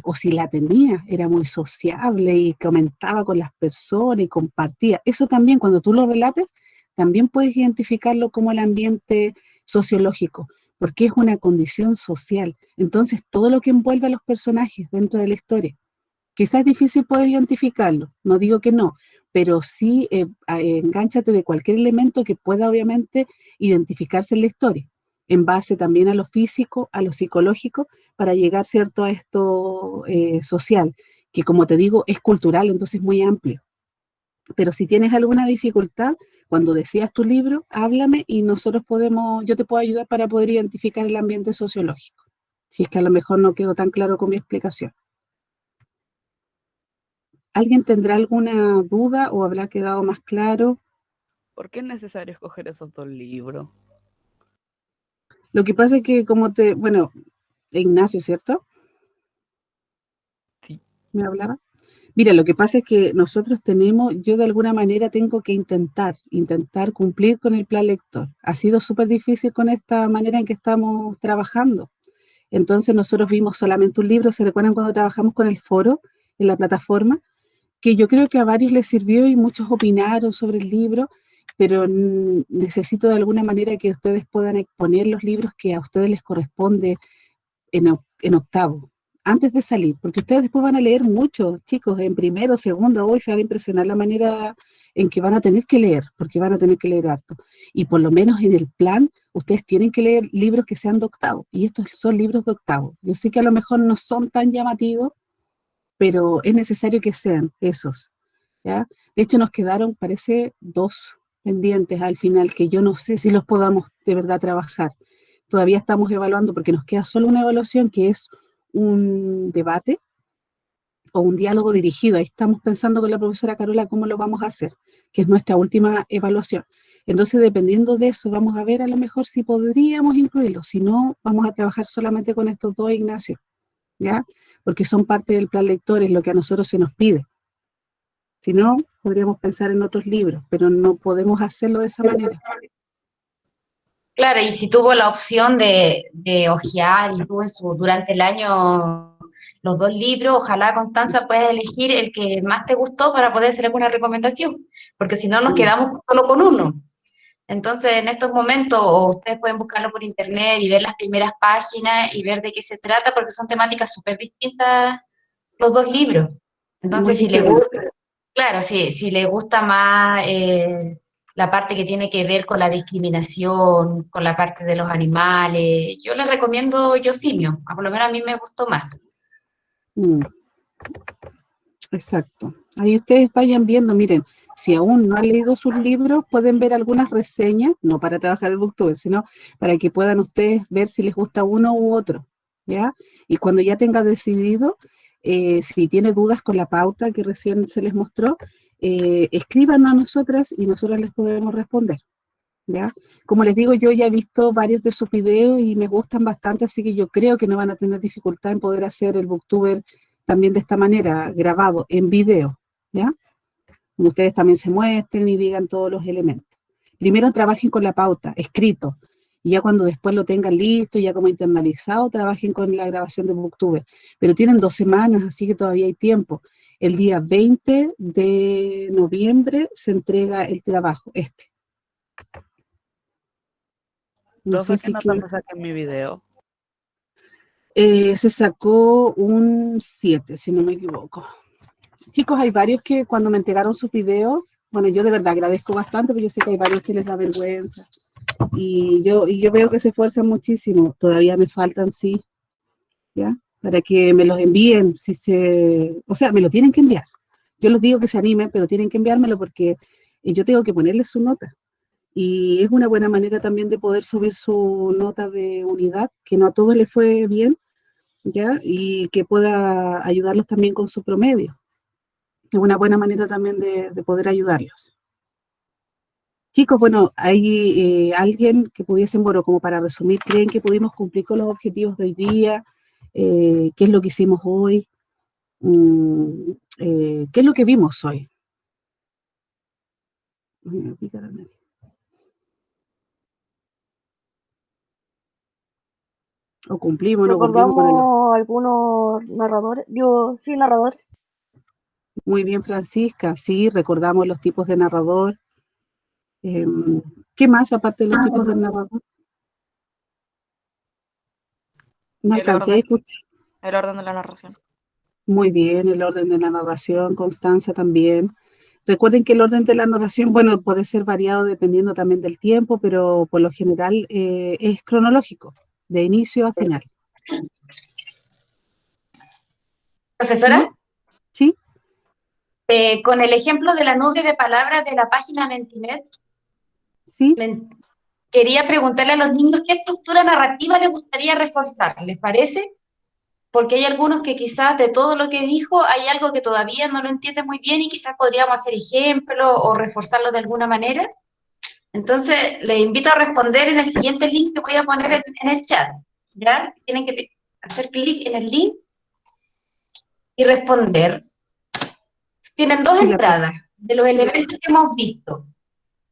o si la tenía, era muy sociable y comentaba con las personas y compartía. Eso también, cuando tú lo relates, también puedes identificarlo como el ambiente sociológico, porque es una condición social. Entonces, todo lo que envuelve a los personajes dentro de la historia, quizás es difícil poder identificarlo, no digo que no, pero sí engánchate de cualquier elemento que pueda obviamente identificarse en la historia, en base también a lo físico, a lo psicológico, para llegar, ¿cierto?, a esto social, que como te digo, es cultural, entonces es muy amplio. Pero si tienes alguna dificultad, cuando decidas tu libro, háblame y yo te puedo ayudar para poder identificar el ambiente sociológico, si es que a lo mejor no quedó tan claro con mi explicación. ¿Alguien tendrá alguna duda o habrá quedado más claro? ¿Por qué es necesario escoger esos 2 libros? Lo que pasa es que bueno, Ignacio, ¿cierto? Sí. ¿Me hablaba? Mira, lo que pasa es que yo de alguna manera tengo que intentar cumplir con el plan lector. Ha sido súper difícil con esta manera en que estamos trabajando. Entonces nosotros vimos solamente un libro, ¿se recuerdan cuando trabajamos con el foro en la plataforma? Que yo creo que a varios les sirvió y muchos opinaron sobre el libro, pero necesito de alguna manera que ustedes puedan exponer los libros que a ustedes les corresponde en octavo, antes de salir, porque ustedes después van a leer mucho, chicos, en primero, segundo, hoy se van a impresionar la manera en que van a tener que leer, porque van a tener que leer harto. Y por lo menos en el plan, ustedes tienen que leer libros que sean de octavo, y estos son libros de octavo. Yo sé que a lo mejor no son tan llamativos, pero es necesario que sean esos, ¿ya? De hecho, nos quedaron, parece, 2 pendientes al final, que yo no sé si los podamos de verdad trabajar. Todavía estamos evaluando porque nos queda solo una evaluación, que es un debate o un diálogo dirigido. Ahí estamos pensando con la profesora Carola cómo lo vamos a hacer, que es nuestra última evaluación. Entonces, dependiendo de eso, vamos a ver a lo mejor si podríamos incluirlo. Si no, vamos a trabajar solamente con estos 2, Ignacio, ¿ya? Porque son parte del plan lector, es lo que a nosotros se nos pide. Si no, podríamos pensar en otros libros, pero no podemos hacerlo de esa manera. Claro, y si tuvo la opción de hojear y tuvo durante el año los 2 libros, ojalá Constanza pueda elegir el que más te gustó para poder hacer alguna recomendación, porque si no nos Mm, quedamos solo con uno. Entonces, en estos momentos, o ustedes pueden buscarlo por internet y ver las primeras páginas y ver de qué se trata, porque son temáticas súper distintas los 2 libros. muy Entonces, si le diferente. gusta, claro, si le gusta más la parte que tiene que ver con la discriminación, con la parte de los animales, yo les recomiendo Yo Simio, por lo menos a mí me gustó más. Mm, exacto. Ahí ustedes vayan viendo, miren, si aún no han leído sus libros, pueden ver algunas reseñas, no para trabajar el BookTube, sino para que puedan ustedes ver si les gusta uno u otro, ¿ya? Y cuando ya tenga decidido, si tiene dudas con la pauta que recién se les mostró, escríbanos a nosotras y nosotras les podemos responder, ¿ya? Como les digo, yo ya he visto varios de sus videos y me gustan bastante, así que yo creo que no van a tener dificultad en poder hacer el booktuber también de esta manera, grabado en video, ¿ya? Como ustedes también se muestren y digan todos los elementos. Primero trabajen con la pauta, escrito, y ya cuando después lo tengan listo, ya como internalizado, trabajen con la grabación de booktuber. Pero tienen 2 semanas, así que todavía hay tiempo. El día 20 de noviembre se entrega el trabajo, este. No sé Profe, ¿qué si nota quieren. me saqué en mi video? Se sacó un 7, si no me equivoco. Chicos, hay varios que cuando me entregaron sus videos, bueno, yo de verdad agradezco bastante, pero yo sé que hay varios que les da vergüenza. Y yo veo que se esfuerzan muchísimo. Todavía me faltan, sí, ¿ya? Para que me los envíen, o sea, me lo tienen que enviar. Yo les digo que se animen, pero tienen que enviármelo porque yo tengo que ponerles su nota. Y es una buena manera también de poder subir su nota de unidad, que no a todos les fue bien, ¿ya? Y que pueda ayudarlos también con su promedio. Es una buena manera también de poder ayudarlos. Chicos, bueno, ¿hay alguien que pudiesen, bueno, como para resumir, creen que pudimos cumplir con los objetivos de hoy día? ¿Qué es lo que hicimos hoy? ¿Qué es lo que vimos hoy? ¿O cumplimos, no cumplimos con el... Recordamos algunos narradores, yo sí, narrador. Muy bien, Francisca, sí, recordamos los tipos de narrador. ¿Qué más aparte de los tipos de narrador? No alcancé a escuchar. El orden de la narración. Muy bien, el orden de la narración, Constanza también. Recuerden que el orden de la narración, bueno, puede ser variado dependiendo también del tiempo, pero por lo general es cronológico, de inicio a final. Profesora, ¿Sí? con el ejemplo de la nube de palabras de la página Mentimed, ¿Sí? quería preguntarle a los niños qué estructura narrativa les gustaría reforzar, ¿les parece? porque hay algunos que quizás de todo lo que dijo hay algo que todavía no lo entiende muy bien y quizás podríamos hacer ejemplos o reforzarlo de alguna manera. Entonces, les invito a responder en el siguiente link que voy a poner en el chat, ¿ya? Tienen que hacer clic en el link y responder. Tienen dos Sí, entradas de los elementos que hemos visto.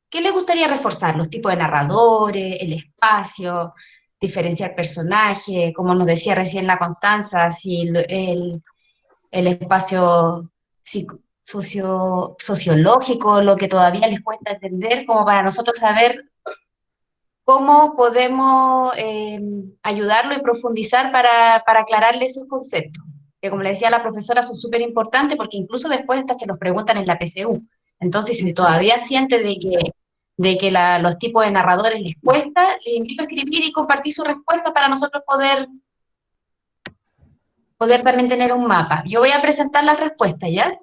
¿Qué les gustaría reforzar? Los tipos de narradores, el espacio, diferenciar personajes, como nos decía recién la Constanza, si el espacio sociológico, lo que todavía les cuesta entender, como para nosotros saber cómo podemos ayudarlo y profundizar para aclararle esos conceptos. Que como le decía la profesora, son súper importantes porque incluso después hasta se los preguntan en la PSU. Entonces, si exacto. todavía siente de que los tipos de narradores les cuesta, les invito a escribir y compartir su respuesta para nosotros poder también tener un mapa. Yo voy a presentar las respuestas, ¿ya?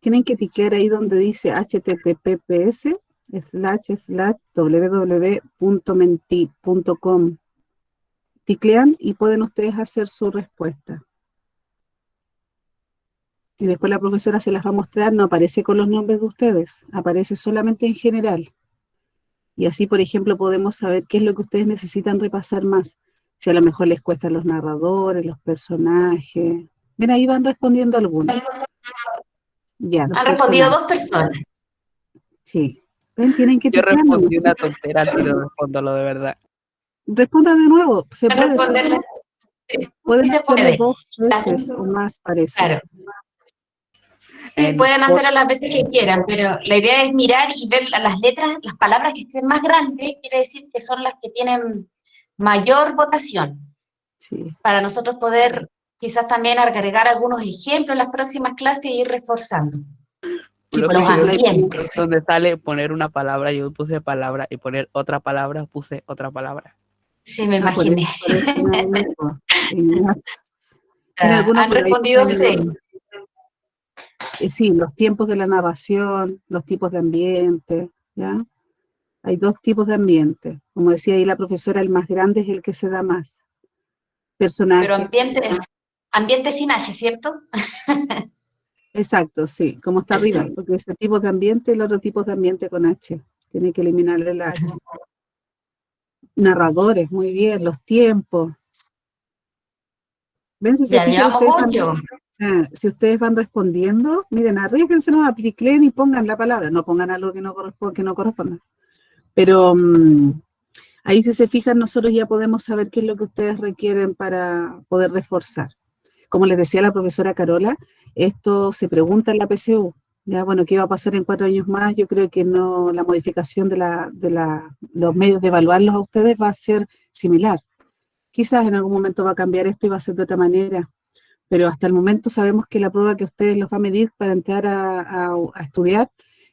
Tienen que etiquetar ahí donde dice https://www.menti.com. Ticlean y pueden ustedes hacer su respuesta. Y después la profesora se las va a mostrar, no aparece con los nombres de ustedes, aparece solamente en general. Y así, por ejemplo, podemos saber qué es lo que ustedes necesitan repasar más. Si a lo mejor les cuestan los narradores, los personajes. Mira, ahí van respondiendo algunos. Ya, los Han respondido personajes. 2 personas. Sí. Ven, tienen que Yo ticlear nomás. respondí una tontera, pero respondo lo de verdad. Responda de nuevo, se Han puede, ¿cierto? responderle. Pueden Sí se hacerlo puede. 2 Las- veces o más, parece. claro. Sí, pueden Por- hacerlo las veces que quieran, pero la idea es mirar y ver las letras, las palabras que estén más grandes, quiere decir que son las que tienen mayor votación, Sí. para nosotros poder quizás también agregar algunos ejemplos en las próximas clases e ir reforzando. Sí, lo por que Los yo, ejemplo, ahí ambientes. donde sale poner una palabra, yo puse palabra y poner otra palabra, puse otra palabra. Sí, me por imaginé. eso Ignacio. Ignacio. Mira, algunos Han por ahí respondido 6. ponen, sí, los tiempos de la narración, los tipos de ambiente, ¿ya? Hay 2 tipos de ambiente. Como decía ahí la profesora, el más grande es el que se da más. Pero Personaje. ambiente sin H, ¿cierto? Exacto, sí, como está arriba, porque ese tipo de ambiente y el otro tipo de ambiente con H. Tiene que eliminarle la H. Narradores, muy bien, los tiempos. Ven, si se Ya fijan, llevamos ustedes 8. si ustedes van respondiendo, miren, arriesguense, no apliquen y pongan la palabra, no pongan algo que no corresponda. Pero ahí si se fijan, nosotros ya podemos saber qué es lo que ustedes requieren para poder reforzar. Como les decía la profesora Carola, esto se pregunta en la PSU. Ya, bueno, ¿qué va a pasar en 4 años más? Yo creo que no, la modificación de los medios de evaluarlos a ustedes va a ser similar. Quizás en algún momento va a cambiar esto y va a ser de otra manera, pero hasta el momento sabemos que la prueba que ustedes los va a medir para entrar a estudiar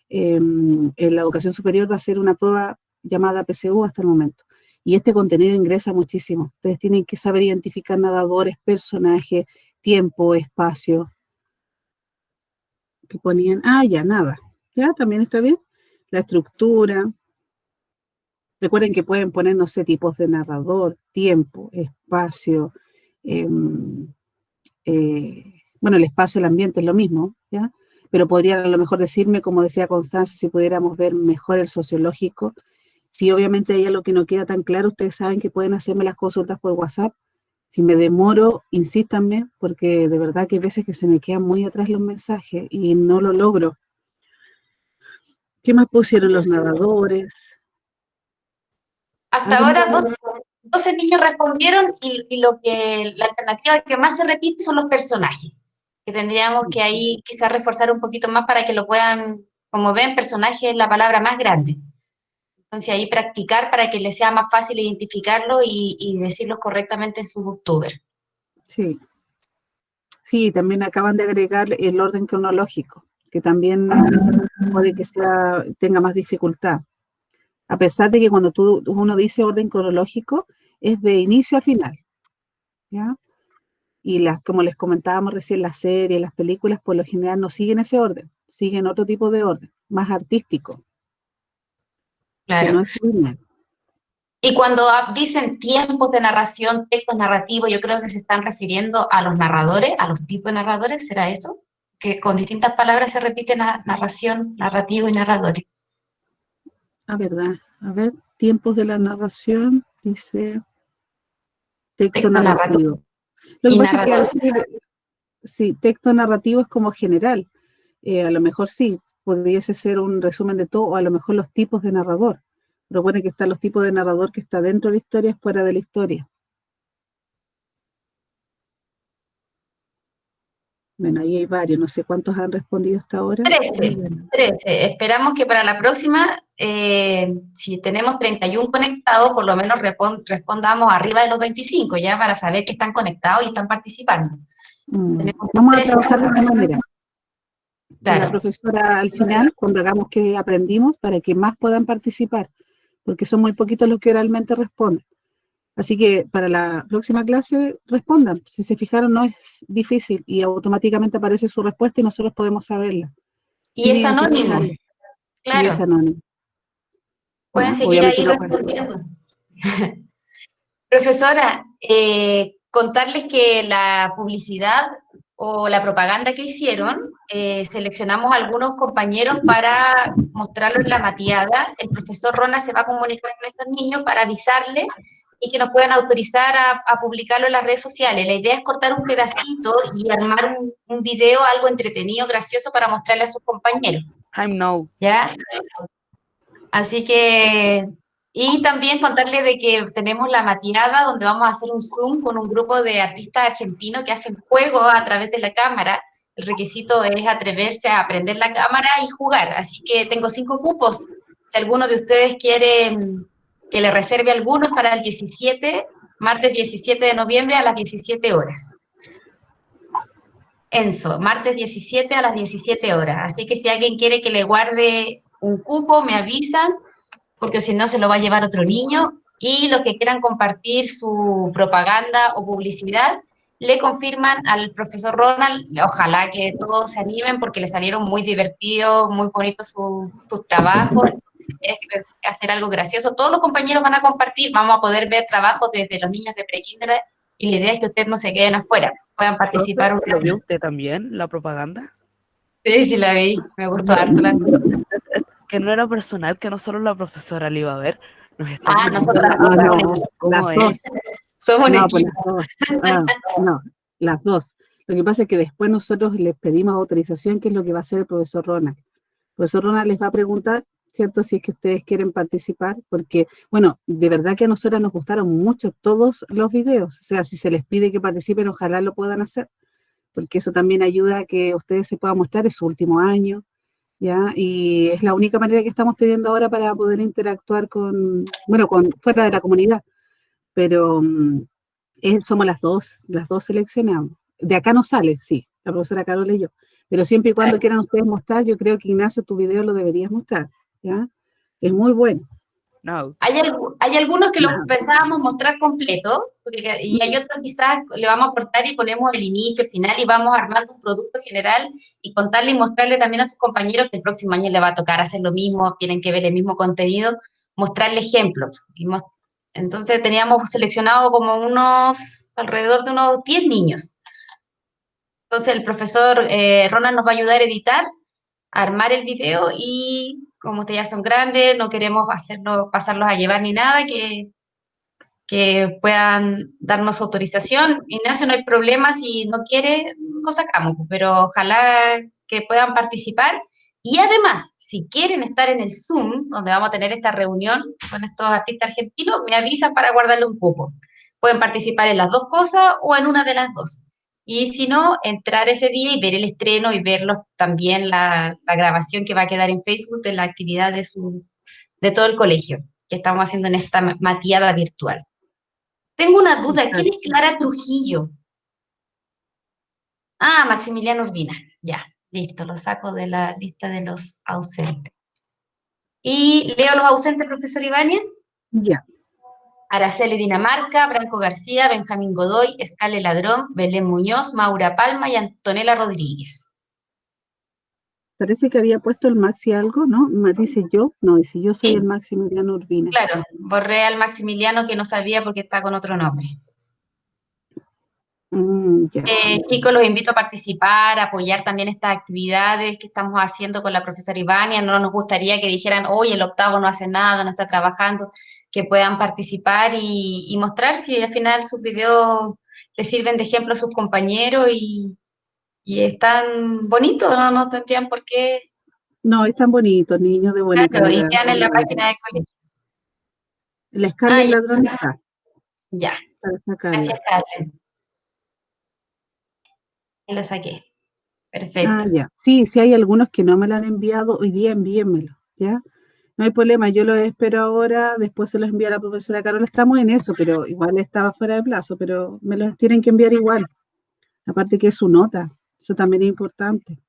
en la educación superior va a ser una prueba llamada PSU hasta el momento. Y este contenido ingresa muchísimo. Ustedes tienen que saber identificar narradores, personajes, tiempo, espacio. Que ponían, ya nada. Ya, también está bien. La estructura. Recuerden que pueden poner, no sé, tipos de narrador, tiempo, espacio, bueno, el espacio, el ambiente es lo mismo, ¿ya? Pero podrían a lo mejor decirme, como decía Constanza, si pudiéramos ver mejor el sociológico. Si obviamente hay algo que no queda tan claro, ustedes saben que pueden hacerme las consultas por WhatsApp. Si me demoro, insístanme, porque de verdad que hay veces que se me quedan muy atrás los mensajes y no lo logro. ¿Qué más pusieron los narradores? Hasta ¿Alguien ahora más? 12 niños respondieron y la alternativa que más se repite son los personajes, que tendríamos que ahí quizás reforzar un poquito más para que lo puedan, como ven, personaje es la palabra más grande. Entonces ahí practicar para que les sea más fácil identificarlo y decirlos correctamente en su booktuber. Sí, sí, también acaban de agregar el orden cronológico, que también puede que tenga más dificultad. A pesar de que cuando uno dice orden cronológico, es de inicio a final, ¿ya? Y como les comentábamos recién, las series, las películas, por lo general no siguen ese orden, siguen otro tipo de orden, más artístico, que no Claro. es lineal. Y cuando dicen tiempos de narración, textos narrativos, yo creo que se están refiriendo a los narradores, a los tipos de narradores, ¿será eso? Que con distintas palabras se repite narración, narrativo y narradores. Ah, verdad. A ver, tiempos de la narración, dice texto Texto narrativo narrativo. Lo que y pasa es que narrador. sí, texto narrativo es como general. A lo mejor sí, pudiese ser un resumen de todo, o a lo mejor los tipos de narrador. Pero bueno, que están los tipos de narrador que está dentro de la historia, fuera de la historia. Bueno, ahí hay varios, no sé cuántos han respondido hasta ahora. 13, Bueno. 13. Esperamos que para la próxima, si tenemos 31 conectados, por lo menos respondamos arriba de los 25, ya para saber que están conectados y están participando. Vamos a 13, trabajar de esta manera. Con la claro. profesora al final, cuando hagamos que aprendimos, para que más puedan participar, porque son muy poquitos los que oralmente responden. Así que para la próxima clase respondan. Si se fijaron, no es difícil y automáticamente aparece su respuesta y nosotros podemos saberla. Y Sin es anónimo, identificarla. Y es claro. anónimo. Pueden seguir Obviamente ahí no pueden. respondiendo. Profesora, contarles que la publicidad o la propaganda que hicieron, seleccionamos algunos compañeros para mostrarlo en la mateada. El profesor Rona se va a comunicar con estos niños para avisarles y que nos puedan autorizar a publicarlo en las redes sociales. La idea es cortar un pedacito y armar un video, algo entretenido, gracioso, para mostrarle a sus compañeros. I'm no. ¿Ya? Así que, y también contarle de que tenemos la matinada donde vamos a hacer un Zoom con un grupo de artistas argentinos que hacen juegos a través de la cámara. El requisito es atreverse a aprender la cámara y jugar. Así que tengo 5 cupos. Si alguno de ustedes quiere que le reserve algunos para el 17, martes 17 de noviembre a las 17 horas. Enzo, martes 17 a las 17 horas. Así que si alguien quiere que le guarde un cupo, me avisan, porque si no se lo va a llevar otro niño, y los que quieran compartir su propaganda o publicidad, le confirman al profesor Ronald, ojalá que todos se animen porque le salieron muy divertidos, muy bonitos sus trabajos, es hacer algo gracioso, todos los compañeros van a compartir, vamos a poder ver trabajos desde los niños de prekinder, y la idea es que ustedes no se queden afuera, puedan participar un ¿Lo rato. vio usted también, la propaganda? Sí, sí la vi, me gustó harto la... Que no era personal, que no solo la profesora le iba a ver. Nos está Ah, nosotras Ah, somos un no, equipo. ¿Cómo las es? dos. Somos un No, pues equipo. las dos. No, las dos. Lo que pasa es que después nosotros les pedimos autorización, que es lo que va a hacer el profesor Ronald. El profesor Ronald les va a preguntar, ¿cierto?, si es que ustedes quieren participar, porque, bueno, de verdad que a nosotras nos gustaron mucho todos los videos. O sea, si se les pide que participen, ojalá lo puedan hacer, porque eso también ayuda a que ustedes se puedan mostrar en su último año, ¿ya? Y es la única manera que estamos teniendo ahora para poder interactuar con, bueno, con fuera de la comunidad, pero somos las dos seleccionamos. De acá no sale, sí, la profesora Carol y yo, pero siempre y cuando quieran ustedes mostrar, yo creo que Ignacio, tu video lo deberías mostrar, ¿ya? Es muy bueno. No. Hay algunos que lo Ajá. pensábamos mostrar completo, y hay otros quizás le vamos a cortar y ponemos el inicio, el final, y vamos armando un producto general y contarle y mostrarle también a sus compañeros que el próximo año le va a tocar hacer lo mismo, tienen que ver el mismo contenido, mostrarle ejemplos. Entonces teníamos seleccionado como alrededor de unos 10 niños. Entonces el profesor Ronald nos va a ayudar a editar, a armar el video, y como ustedes ya son grandes, no queremos pasarlos a llevar ni nada, que puedan darnos autorización. Ignacio, no hay problema, si no quiere, lo sacamos, pero ojalá que puedan participar. Y además, si quieren estar en el Zoom, donde vamos a tener esta reunión con estos artistas argentinos, me avisan para guardarle un cupo. Pueden participar en las dos cosas o en una de las dos. Y si no, entrar ese día y ver el estreno y verlos también la grabación que va a quedar en Facebook de la actividad de todo el colegio que estamos haciendo en esta mateada virtual. Tengo una duda, ¿quién es Clara Trujillo? Ah, Maximiliano Urbina. Ya, listo, lo saco de la lista de los ausentes. Y leo los ausentes, profesor Ibáñez. Ya. Araceli Dinamarca, Branco García, Benjamín Godoy, Escale Ladrón, Belén Muñoz, Maura Palma y Antonella Rodríguez. Parece que había puesto el Maxi algo, ¿no? Me dice yo, no, dice yo soy Sí. el Maximiliano Urbina. Claro, borré al Maximiliano que no sabía porque está con otro nombre. Ya. Chicos, los invito a participar, a apoyar también estas actividades que estamos haciendo con la profesora Ivania. No nos gustaría que dijeran, oye, el octavo no hace nada, no está trabajando, que puedan participar y mostrar si al final sus videos les sirven de ejemplo a sus compañeros y están bonitos, ¿no? No tendrían por qué. No, están bonitos, niños de buena Claro, y calidad. quedan en la página de colegio. La escala del Ya, ladrón está ya. para Gracias, sacarla. Carmen. Ya lo saqué. Perfecto. Ya. Sí, si hay algunos que no me lo han enviado, hoy día envíenmelo, ¿ya? No hay problema, yo lo espero ahora, después se los envía a la profesora Carola. Estamos en eso, pero igual estaba fuera de plazo, pero me los tienen que enviar igual. Aparte que es su nota, eso también es importante.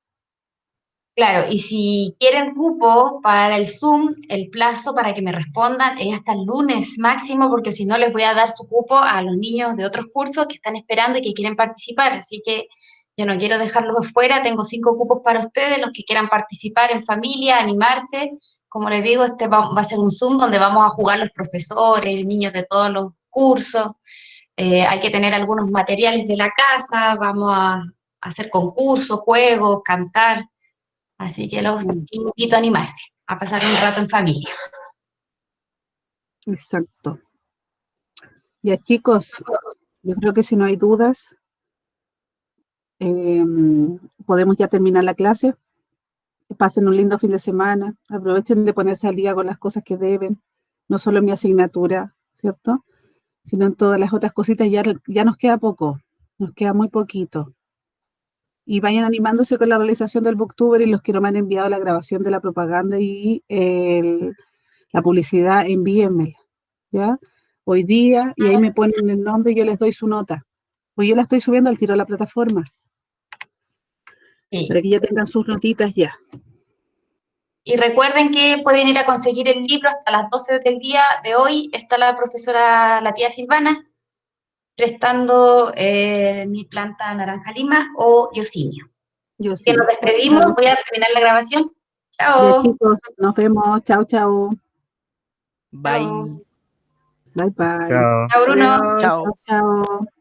Claro, y si quieren cupo para el Zoom, el plazo para que me respondan es hasta el lunes máximo, porque si no les voy a dar su cupo a los niños de otros cursos que están esperando y que quieren participar. Así que yo no quiero dejarlos fuera, tengo 5 cupos para ustedes, los que quieran participar en familia, animarse. Como les digo, este va a ser un Zoom donde vamos a jugar los profesores, niños de todos los cursos. Hay que tener algunos materiales de la casa, vamos a hacer concursos, juegos, cantar. Así que los invito a animarse, a pasar un rato en familia. Exacto. Ya chicos, yo creo que si no hay dudas, podemos ya terminar la clase. Pasen un lindo fin de semana, aprovechen de ponerse al día con las cosas que deben, no solo en mi asignatura, ¿cierto? Sino en todas las otras cositas, ya nos queda poco, nos queda muy poquito. Y vayan animándose con la realización del Booktuber y los que no me han enviado la grabación de la propaganda y la publicidad, envíenmela, ¿ya? Hoy día, y ahí me ponen el nombre y yo les doy su nota. Pues yo la estoy subiendo al tiro a la plataforma, Sí. para que ya tengan sus notitas ya. Y recuerden que pueden ir a conseguir el libro hasta las 12 del día de hoy. Está la profesora, la tía Silvana, prestando Mi planta naranja lima o Yosinio. Yo Que sí. nos despedimos, voy a terminar la grabación. Ya Chao. chicos, nos vemos. Chao, chao. Bye. Chao. Bye, bye. Chao. Chao, Bruno. Adiós. Chao. Chao, chao.